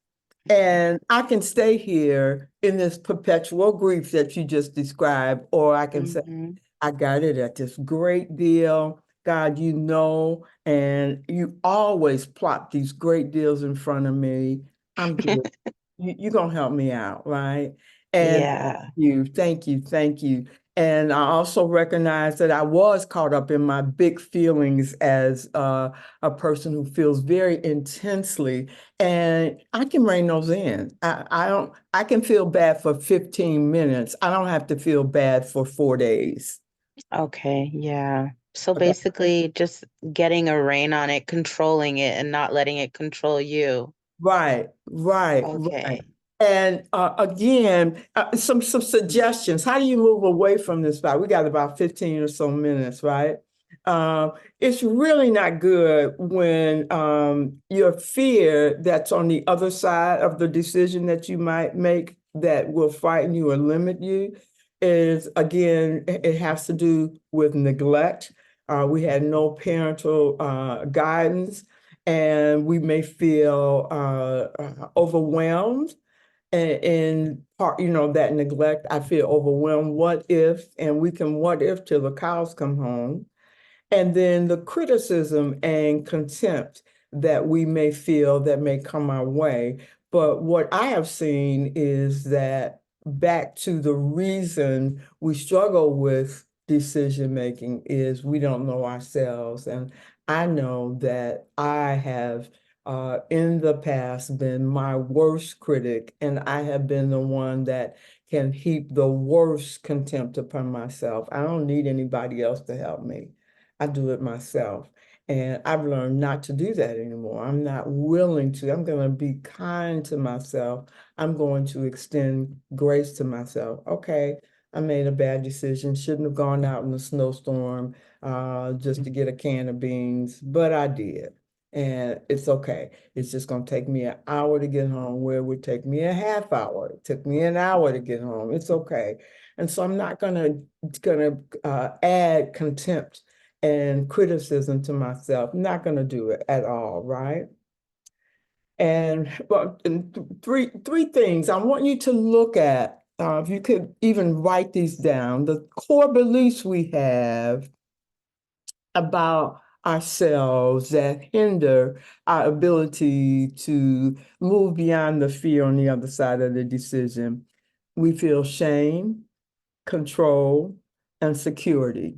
And I can stay here in this perpetual grief that you just described, or I can say, Hmm. I got it at this great deal. God, you know, and you always plot these great deals in front of me. I'm good. You're gonna help me out, right? And Yeah. thank you. And I also recognize that I was caught up in my big feelings as a person who feels very intensely, and I can rein those in. I don't. I can feel bad for 15 minutes. I don't have to feel bad for 4 days. Okay. Yeah. So Okay. basically, just getting a rein on it, controlling it, and not letting it control you. Right. Okay. And again, some suggestions. How do you move away from this spot? We got about 15 or so minutes, right? It's really not good when your fear that's on the other side of the decision that you might make that will frighten you or limit you is, again, it has to do with neglect. We had no parental guidance, and we may feel overwhelmed and part, that neglect. I feel overwhelmed. What if? And we can what if till the cows come home. And then the criticism and contempt that we may feel that may come our way. But what I have seen is that back to the reason we struggle with decision making is we don't know ourselves. And I know that I have in the past been my worst critic, and I have been the one that can heap the worst contempt upon myself. I don't need anybody else to help me. I do it myself. And I've learned not to do that anymore. I'm not willing to. I'm going to be kind to myself. I'm going to extend grace to myself. Okay, I made a bad decision. Shouldn't have gone out in the snowstorm just to get a can of beans, but I did. And it's okay. It's just going to take me an hour to get home, where it would take me a half hour. It took me an hour to get home. It's okay. And so I'm not gonna add contempt and criticism to myself. Not going to do it at all, right? And well, and three things I want you to look at. If you could even write these down, the core beliefs we have about ourselves that hinder our ability to move beyond the fear on the other side of the decision. We feel shame, control, and security.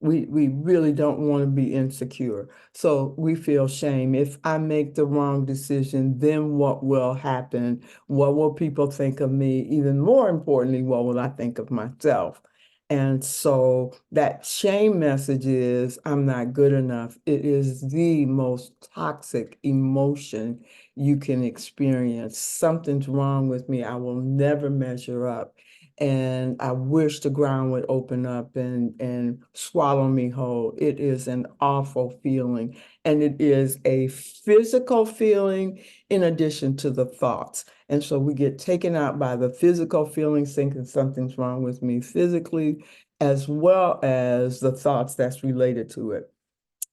We really don't want to be insecure. So we feel shame. If I make the wrong decision, then what will happen? What will people think of me? Even more importantly, what will I think of myself? And so that shame message is, I'm not good enough. It is the most toxic emotion you can experience. Something's wrong with me. I will never measure up. And I wish the ground would open up and swallow me whole. It is an awful feeling. And it is a physical feeling in addition to the thoughts. And so we get taken out by the physical feelings, thinking something's wrong with me physically, as well as the thoughts that's related to it.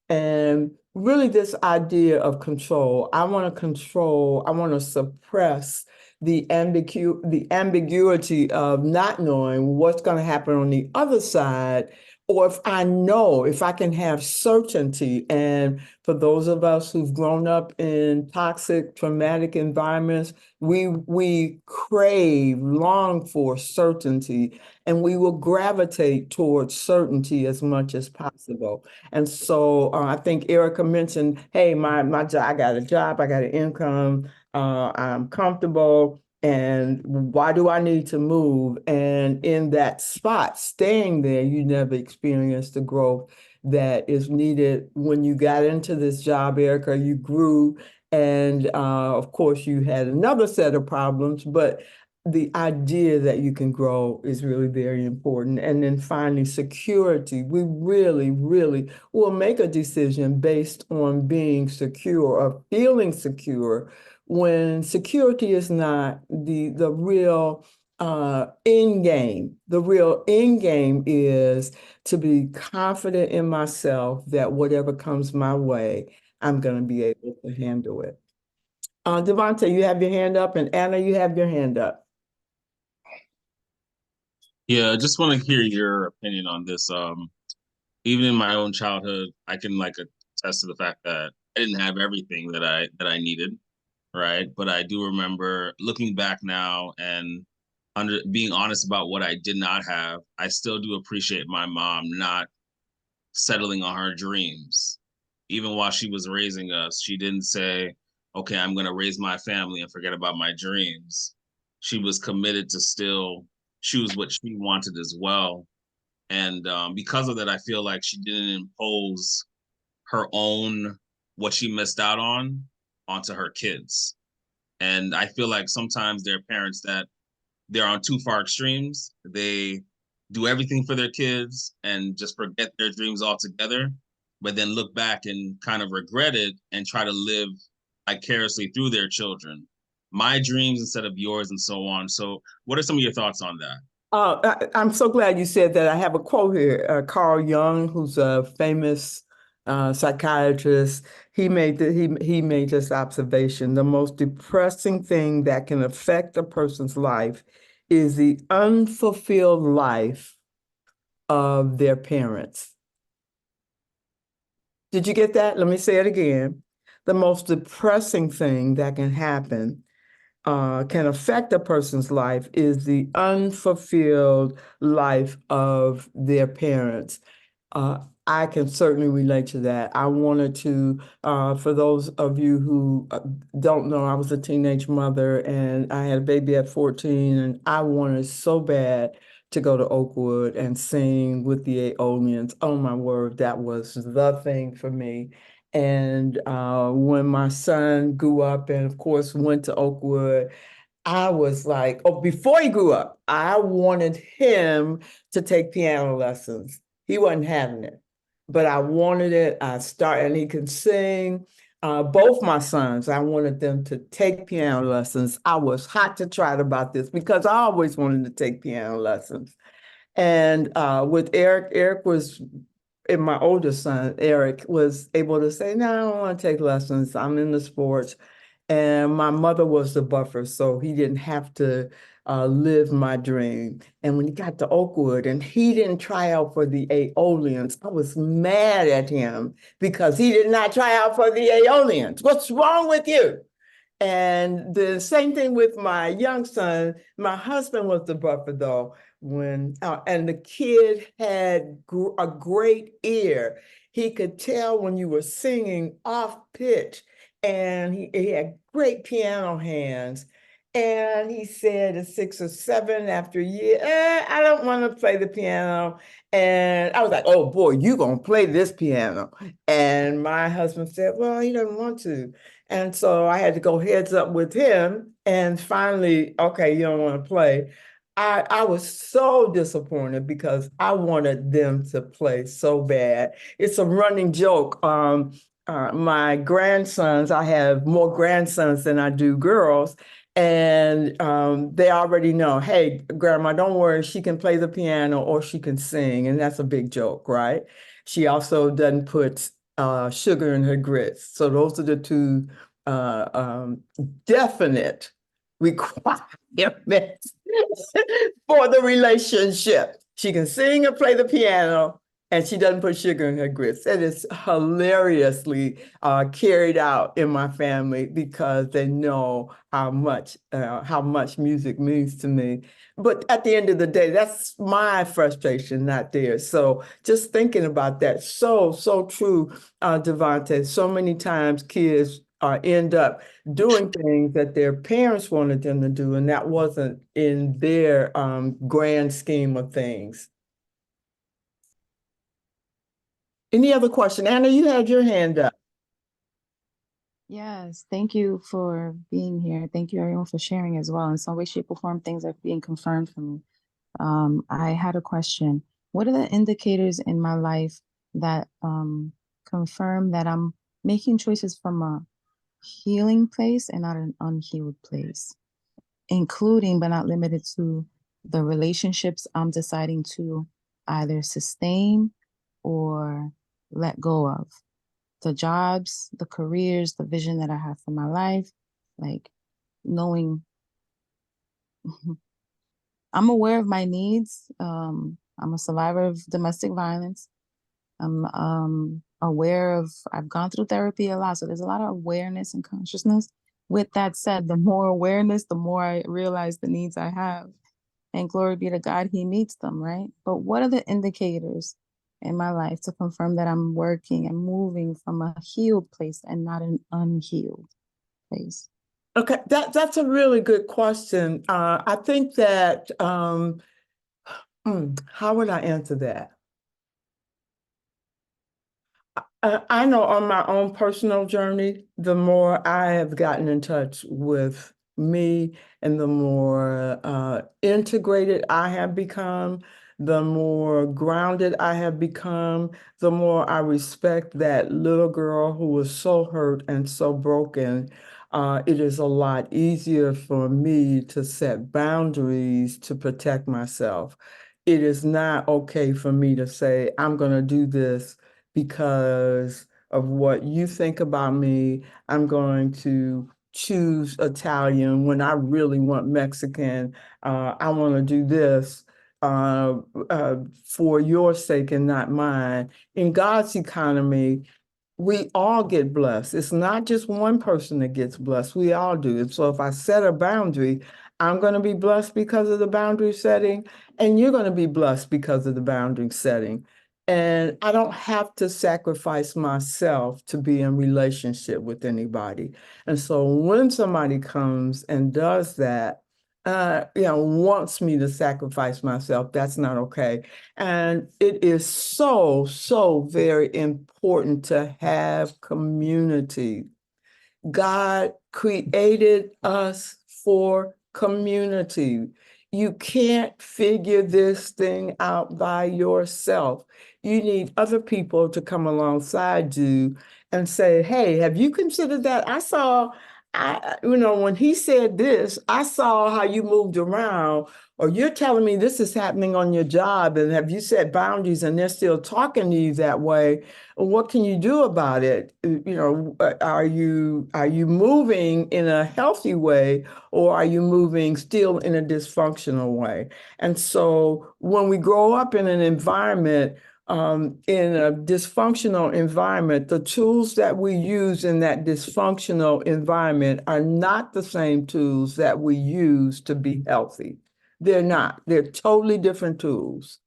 And really this idea of control, I want to control, I want to suppress the ambiguity of not knowing what's going to happen on the other side, or if I know, if I can have certainty. And for those of us who've grown up in toxic, traumatic environments, we crave, long for certainty, and we will gravitate towards certainty as much as possible. And so I think Erica mentioned, hey, my job, I got a job, I got an income, I'm comfortable, and why do I need to move? And in that spot, staying there, you never experienced the growth that is needed. When you got into this job, Erica, you grew, and of course, you had another set of problems, but the idea that you can grow is really very important. And then finally, security. We really, really will make a decision based on being secure or feeling secure, when security is not the real end game. The real end game is to be confident in myself that whatever comes my way, I'm going to be able to handle it. Devonte, you have your hand up, and Anna, you have your hand up. Yeah, I just want to hear your opinion on this. Even in my own childhood, I can like attest to the fact that I didn't have everything that I needed, right? But I do remember looking back now and being honest about what I did not have. I still do appreciate my mom not settling on her dreams. Even while she was raising us, she didn't say, okay, I'm going to raise my family and forget about my dreams. She was committed to still choose what she wanted as well. And because of that, I feel like she didn't impose her own, what she missed out on, onto her kids. And I feel like sometimes there are parents that they're on too far extremes. They do everything for their kids and just forget their dreams altogether, but then look back and kind of regret it and try to live vicariously through their children. My dreams instead of yours, and so on. So, what are some of your thoughts on that? I'm so glad you said that. I have a quote here. Carl Jung, who's a famous psychiatrist, he made this observation: the most depressing thing that can affect a person's life is the unfulfilled life of their parents. Did you get that? Let me say it again. The most depressing thing that can happen can affect a person's life is the unfulfilled life of their parents. I can certainly relate to that. I wanted to, for those of you who don't know, I was a teenage mother and I had a baby at 14, and I wanted so bad to go to Oakwood and sing with the Aeolians. Oh my word, that was the thing for me. And when my son grew up and of course went to Oakwood, I was like, oh, before he grew up, I wanted him to take piano lessons. He wasn't having it, but I wanted it. And he could sing. Both my sons, I wanted them to take piano lessons. I was hot to trot about this because I always wanted to take piano lessons. And with Eric was, and my oldest son, Eric, was able to say, no, I don't want to take lessons. I'm into sports. And my mother was the buffer, so he didn't have to live my dream. And when he got to Oakwood and he didn't try out for the Aeolians, I was mad at him because he did not try out for the Aeolians. What's wrong with you? And the same thing with my young son. My husband was the buffer though, and the kid had a great ear. He could tell when you were singing off pitch, and he had great piano hands. And he said at 6 or 7 after a year, I don't want to play the piano. And I was like, oh boy, you gonna play this piano. And my husband said, well, he doesn't want to. And so I had to go heads up with him. And finally, okay, you don't want to play. I was so disappointed because I wanted them to play so bad. It's a running joke. My grandsons, I have more grandsons than I do girls. And they already know, hey, grandma, don't worry, she can play the piano or she can sing. And that's a big joke, right? She also doesn't put sugar in her grits. So those are the two definite requirements for the relationship. She can sing or play the piano, and she doesn't put sugar in her grits. That is hilariously carried out in my family because they know how much music means to me. But at the end of the day, that's my frustration, not theirs. So just thinking about that, so true, Devonte. So many times kids end up doing things that their parents wanted them to do, and that wasn't in their grand scheme of things. Any other question? Anna, you had your hand up. Yes, thank you for being here. Thank you everyone for sharing as well. In some way, shape, or form, things are being confirmed for me. I had a question. What are the indicators in my life that confirm that I'm making choices from a healing place and not an unhealed place, including but not limited to the relationships I'm deciding to either sustain or let go of, the jobs, the careers, the vision that I have for my life, like knowing I'm aware of my needs. I'm a survivor of domestic violence. I'm aware of, I've gone through therapy a lot, so there's a lot of awareness and consciousness. With that said, the more awareness, the more I realize the needs I have. And glory be to God, He meets them, right? But what are the indicators in my life to confirm that I'm working and moving from a healed place and not an unhealed place? Okay, that's a really good question. I think that, how would I answer that? I know on my own personal journey, the more I have gotten in touch with me and the more integrated I have become, the more grounded I have become, the more I respect that little girl who was so hurt and so broken. It is a lot easier for me to set boundaries to protect myself. It is not okay for me to say, I'm going to do this because of what you think about me. I'm going to choose Italian when I really want Mexican. I want to do this for your sake and not mine. In God's economy, we all get blessed. It's not just one person that gets blessed. We all do. And so if I set a boundary, I'm going to be blessed because of the boundary setting, and you're going to be blessed because of the boundary setting. And I don't have to sacrifice myself to be in relationship with anybody. And so when somebody comes and does that, wants me to sacrifice myself, that's not okay. And it is so very important to have community. God created us for community. You can't figure this thing out by yourself. You need other people to come alongside you and say, hey, have you considered that? When he said this, I saw how you moved around, or you're telling me this is happening on your job, and have you set boundaries and they're still talking to you that way? What can you do about it? Are you moving in a healthy way, or are you moving still in a dysfunctional way? And so when we grow up in an environment in a dysfunctional environment, the tools that we use in that dysfunctional environment are not the same tools that we use to be healthy. They're not. They're totally different tools.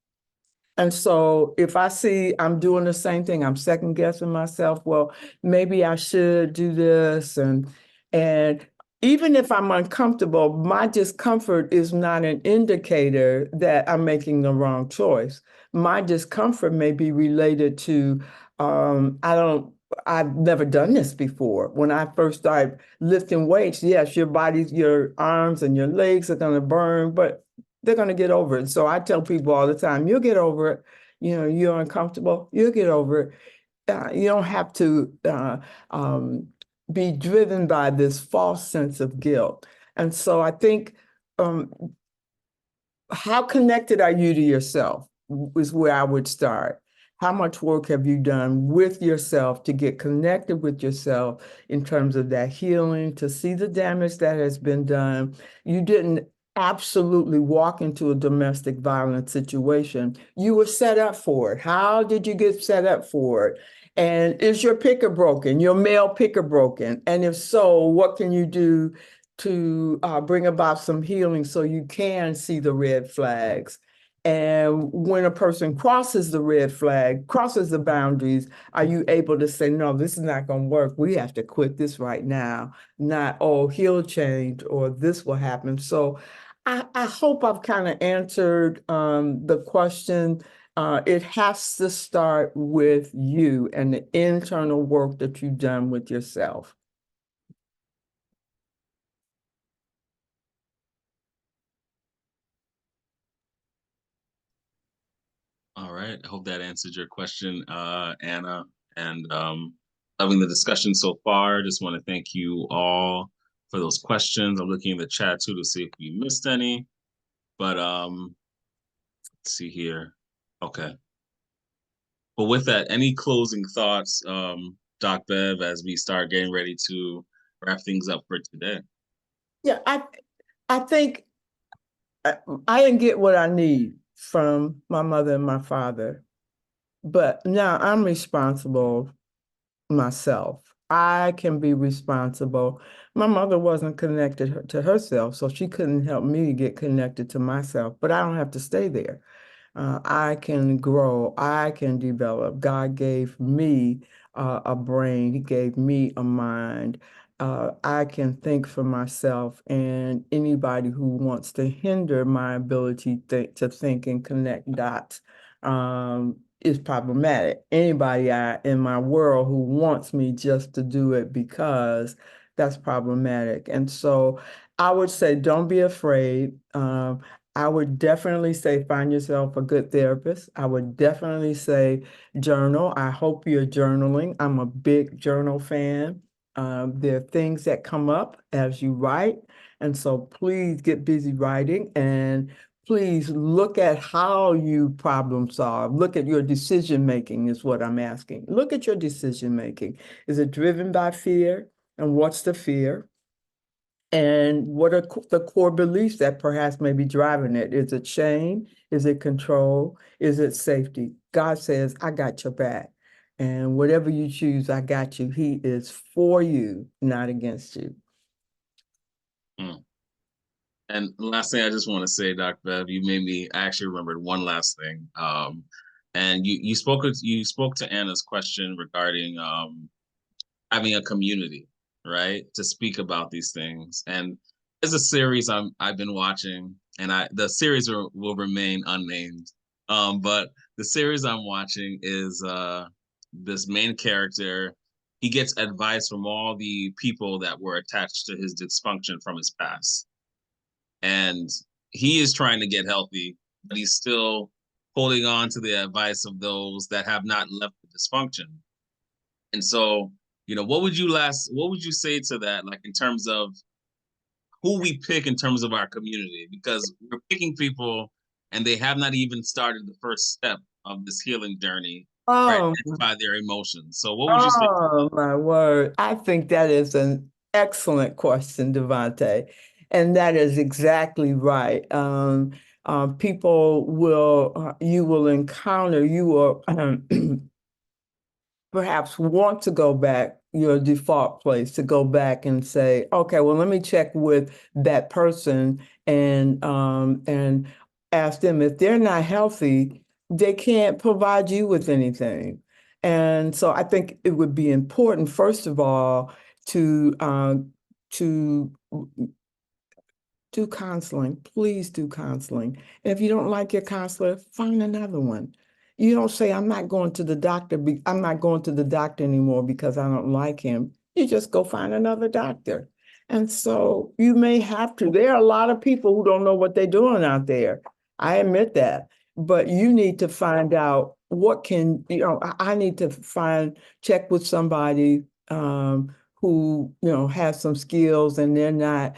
And so if I see I'm doing the same thing, I'm second guessing myself, well, maybe I should do this. And even if I'm uncomfortable, my discomfort is not an indicator that I'm making the wrong choice. My discomfort may be related to, I've never done this before. When I first started lifting weights, yes, your arms and your legs are going to burn, but they're going to get over it. So I tell people all the time, you'll get over it. You're uncomfortable, you'll get over it. You don't have to be driven by this false sense of guilt. And so I think, how connected are you to yourself is where I would start. How much work have you done with yourself to get connected with yourself in terms of that healing, to see the damage that has been done? You didn't absolutely walk into a domestic violence situation. You were set up for it. How did you get set up for it? And is your picker broken, your male picker broken? And if so, what can you do to bring about some healing so you can see the red flags? And when a person crosses the red flag, crosses the boundaries, are you able to say, no, this is not going to work. We have to quit this right now. Not, oh, he'll change or this will happen. So I hope I've kind of answered the question. It has to start with you and the internal work that you've done with yourself. All right. I hope that answered your question, Anna. And loving the discussion so far. Just want to thank you all for those questions. I'm looking in the chat too to see if we missed any. But let's see here. Okay. But with that, any closing thoughts, Doc Bev, as we start getting ready to wrap things up for today? Yeah, I think I didn't get what I need from my mother and my father, but now I'm responsible myself. I can be responsible. My mother wasn't connected to herself, so she couldn't help me get connected to myself, but I don't have to stay there. I can grow, I can develop. God gave me a brain, He gave me a mind. I can think for myself, and anybody who wants to hinder my ability to think and connect dots is problematic. Anybody in my world who wants me just to do it because that's problematic. And so I would say, don't be afraid. I would definitely say find yourself a good therapist. I would definitely say journal. I hope you're journaling. I'm a big journal fan. There are things that come up as you write. And so please get busy writing and please look at how you problem solve. Look at your decision making is what I'm asking. Look at your decision making. Is it driven by fear? And what's the fear? And what are the core beliefs that perhaps may be driving it? Is it shame? Is it control? Is it safety? God says, I got your back. And whatever you choose, I got you. He is for you, not against you. And last thing I just want to say, Dr. Bev, you made me actually remembered one last thing. And you spoke to Anna's question regarding having a community, right, to speak about these things. And there's a series I've been watching, and the series will remain unnamed. But the series I'm watching is this main character. He gets advice from all the people that were attached to his dysfunction from his past. And he is trying to get healthy, but he's still holding on to the advice of those that have not left the dysfunction. And so, what would you say to that, like in terms of who we pick in terms of our community? Because we're picking people and they have not even started the first step of this healing journey, Oh, by their emotions. So what would you say? oh my word. I think that is an excellent question, Devonte. And that is exactly right. people will, you will encounter, you will perhaps want to go back, your default place to go back and say, okay, well, let me check with that person and ask them if they're not healthy, they can't provide you with anything. And so I think it would be important, first of all, to do counseling. Please do counseling. And if you don't like your counselor, find another one. You don't say, I'm not going to the doctor. I'm not going to the doctor anymore because I don't like him. You just go find another doctor. And so you may have to. There are a lot of people who don't know what they're doing out there. I admit that. But you need to find out what can, I need to check with somebody who, has some skills and they're not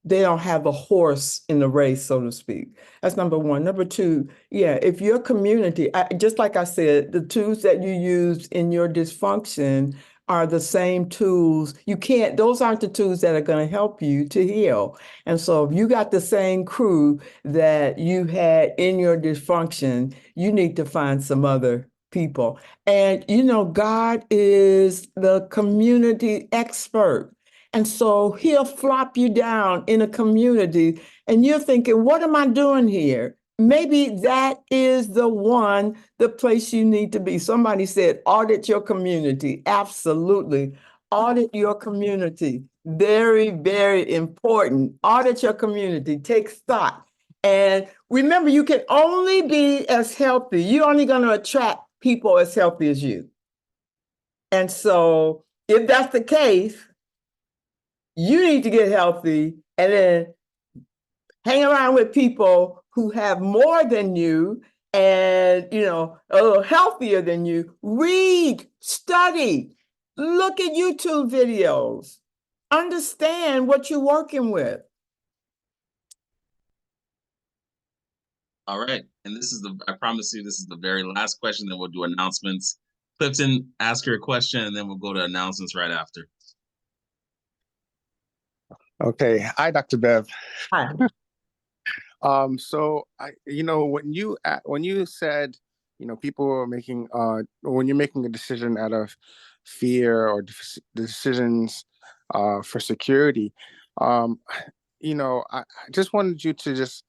they don't have a horse in the race, so to speak. That's number one. Number two, yeah, if your community, just like I said, the tools that you use in your dysfunction are the same tools. Those aren't the tools that are going to help you to heal. And so if you got the same crew that you had in your dysfunction, you need to find some other people. And, God is the community expert. And so he'll flop you down in a community and you're thinking, what am I doing here? Maybe that is the place you need to be. Somebody said, audit your community. Absolutely. Audit your community. Very, very important. Audit your community. Take stock. And remember, you can only be as healthy. You're only going to attract people as healthy as you. And so if that's the case, you need to get healthy and then hang around with people who have more than you and, a little healthier than you. Read, study, look at YouTube videos, understand what you're working with. All right. And I promise you, this is the very last question, then we'll do announcements. Clifton, ask your question, and then we'll go to announcements right after. Okay. Hi, Dr. Bev. Hi. So when you said, people are making when you're making a decision out of fear or decisions for security, I just wanted you to just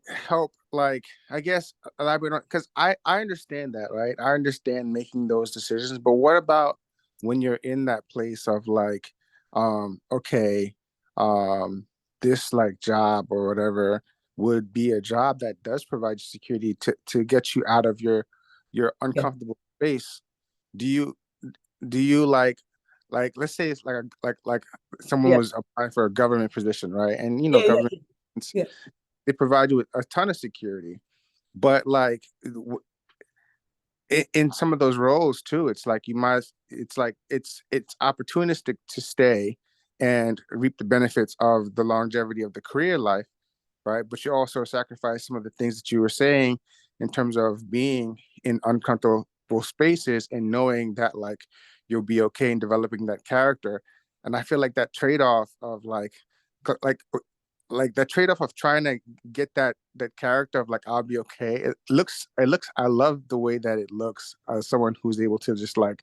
help, like, I guess elaborate on, because I understand that, right? I understand making those decisions, but what about when you're in that place of like, okay, this like job or whatever would be a job that does provide you security to get you out of your uncomfortable space. Do you like let's say it's like someone was applying for a government position, right? And government, they provide you with a ton of security, but like in some of those roles too, it's like it's opportunistic to stay and reap the benefits of the longevity of the career life, right? But you also sacrifice some of the things that you were saying in terms of being in uncomfortable spaces and knowing that like you'll be okay in developing that character. And I feel like that trade-off of like the trade-off of trying to get that character of like I'll be okay. It looks I love the way that it looks as someone who's able to just like,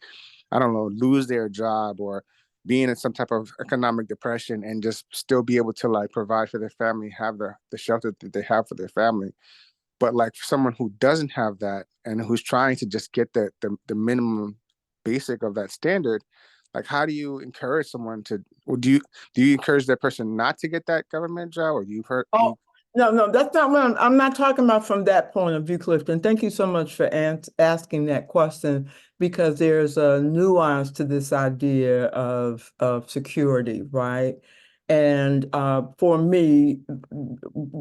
I don't know, lose their job or being in some type of economic depression and just still be able to like provide for their family, have the shelter that they have for their family. But like for someone who doesn't have that and who's trying to just get the minimum basic of that standard, like how do you encourage someone to, or do you encourage that person not to get that government job, or you've heard? No, that's not what I'm not talking about from that point of view, Clifton. Thank you so much for asking that question, because there's a nuance to this idea of security, right? And for me,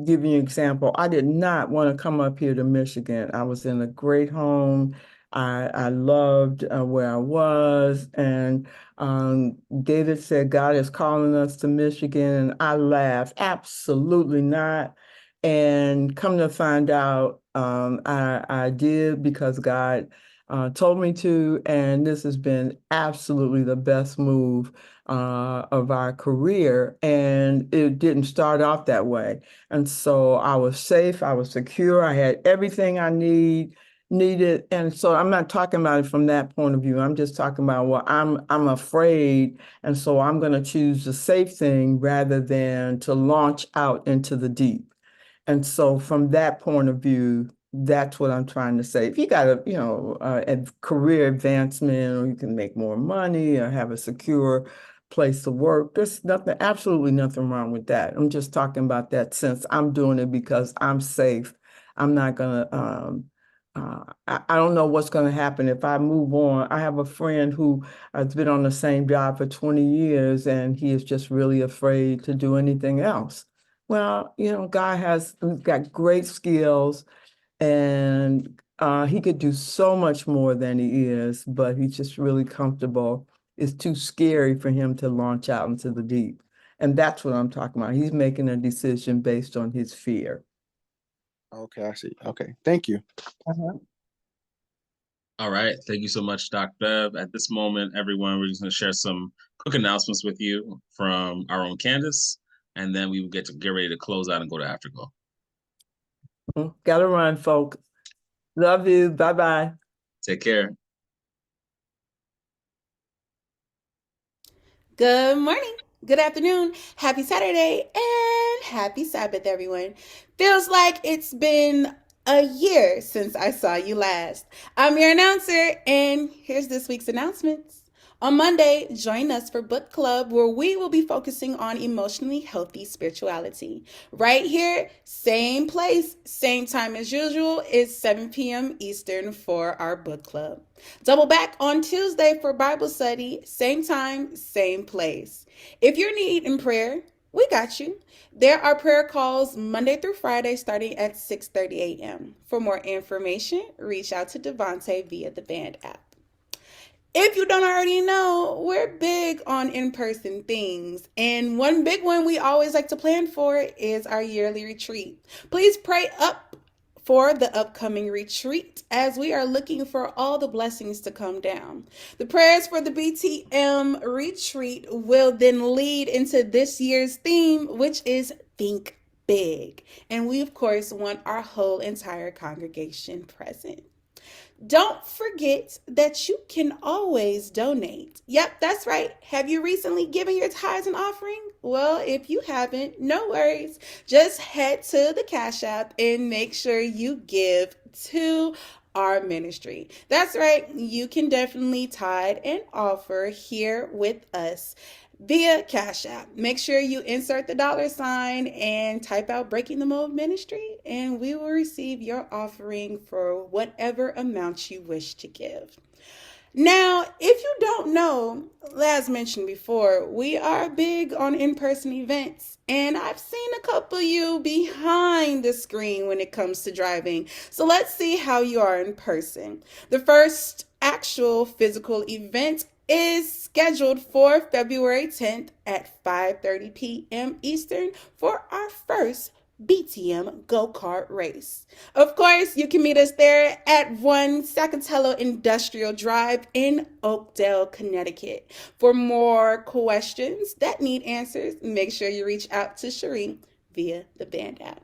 giving you an example, I did not want to come up here to Michigan. I was in a great home. I loved where I was, and David said, God is calling us to Michigan, and I laughed, absolutely not. And come to find out, I did, because God told me to, and this has been absolutely the best move of our career. And it didn't start off that way. And so I was safe, I was secure, I had everything I needed. And so I'm not talking about it from that point of view. I'm just talking about, well, I'm afraid, and so I'm going to choose the safe thing rather than to launch out into the deep. And so from that point of view, that's what I'm trying to say. If you got a career advancement, or you can make more money or have a secure place to work, there's absolutely nothing wrong with that. I'm just talking about that since I'm doing it because I'm safe. I'm not gonna, I don't know what's gonna happen if I move on. I have a friend who has been on the same job for 20 years, and he is just really afraid to do anything else. Well, he's got great skills, and he could do so much more than he is, but he's just really comfortable. It's too scary for him to launch out into the deep. And that's what I'm talking about. He's making a decision based on his fear. Okay, I see. Okay, thank you. All right. Thank you so much, Dr. Bev. At this moment, everyone, we're just going to share some quick announcements with you from our own Candace, and then we will get ready to close out and go to Afterglow. Gotta run, folks. Love you. Bye-bye. Take care. Good morning, good afternoon, happy Saturday, and happy Sabbath, everyone. Feels like it's been a year since I saw you last. I'm your announcer, and here's this week's announcements. On Monday, join us for book club, where we will be focusing on emotionally healthy spirituality. Right here, same place, same time as usual, is 7 p.m. Eastern for our book club. Double back on Tuesday for Bible study, same time, same place. If you're needing prayer, we got you. There are prayer calls Monday through Friday starting at 6:30 a.m. For more information, reach out to Devonte via the Band app. If you don't already know, we're big on in-person things. And one big one we always like to plan for is our yearly retreat. Please pray up for the upcoming retreat as we are looking for all the blessings to come down. The prayers for the BTM retreat will then lead into this year's theme, which is Think Big. And we, of course, want our whole entire congregation present. Don't forget that you can always donate. Yep, that's right. Have you recently given your tithes and offering? Well, if you haven't, no worries. Just head to the Cash App and make sure you give to our ministry. That's right. You can definitely tithe and offer here with us via Cash App. Make sure you insert the $sign and type out Breaking the Mold Ministry, and we will receive your offering for whatever amount you wish to give. Now, if you don't know, as mentioned before, we are big on in-person events, and I've seen a couple of you behind the screen when it comes to driving. So let's see how you are in person. The first actual physical event is scheduled for February 10th at 5:30 p.m. Eastern for our first BTM go-kart race. Of course, you can meet us there at 1 Sacatello Industrial Drive in Oakdale, Connecticut. For more questions that need answers, make sure you reach out to Cherie via the Band app.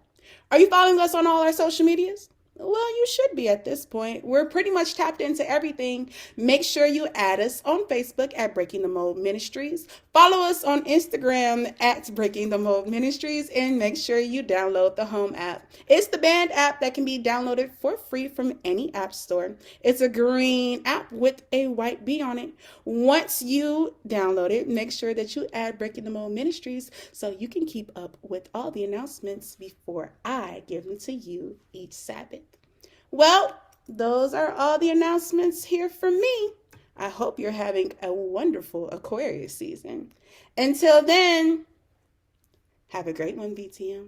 Are you following us on all our social medias? Well, you should be at this point. We're pretty much tapped into everything. Make sure you add us on Facebook at Breaking the Mold Ministries. Follow us on Instagram at Breaking the Mold Ministries, and make sure you download the Home app. It's the Band app that can be downloaded for free from any app store. It's a green app with a white B on it. Once you download it, make sure that you add Breaking the Mold Ministries so you can keep up with all the announcements before I give them to you each Sabbath. Well, those are all the announcements here from me. I hope you're having a wonderful Aquarius season. Until then, have a great one, BTM.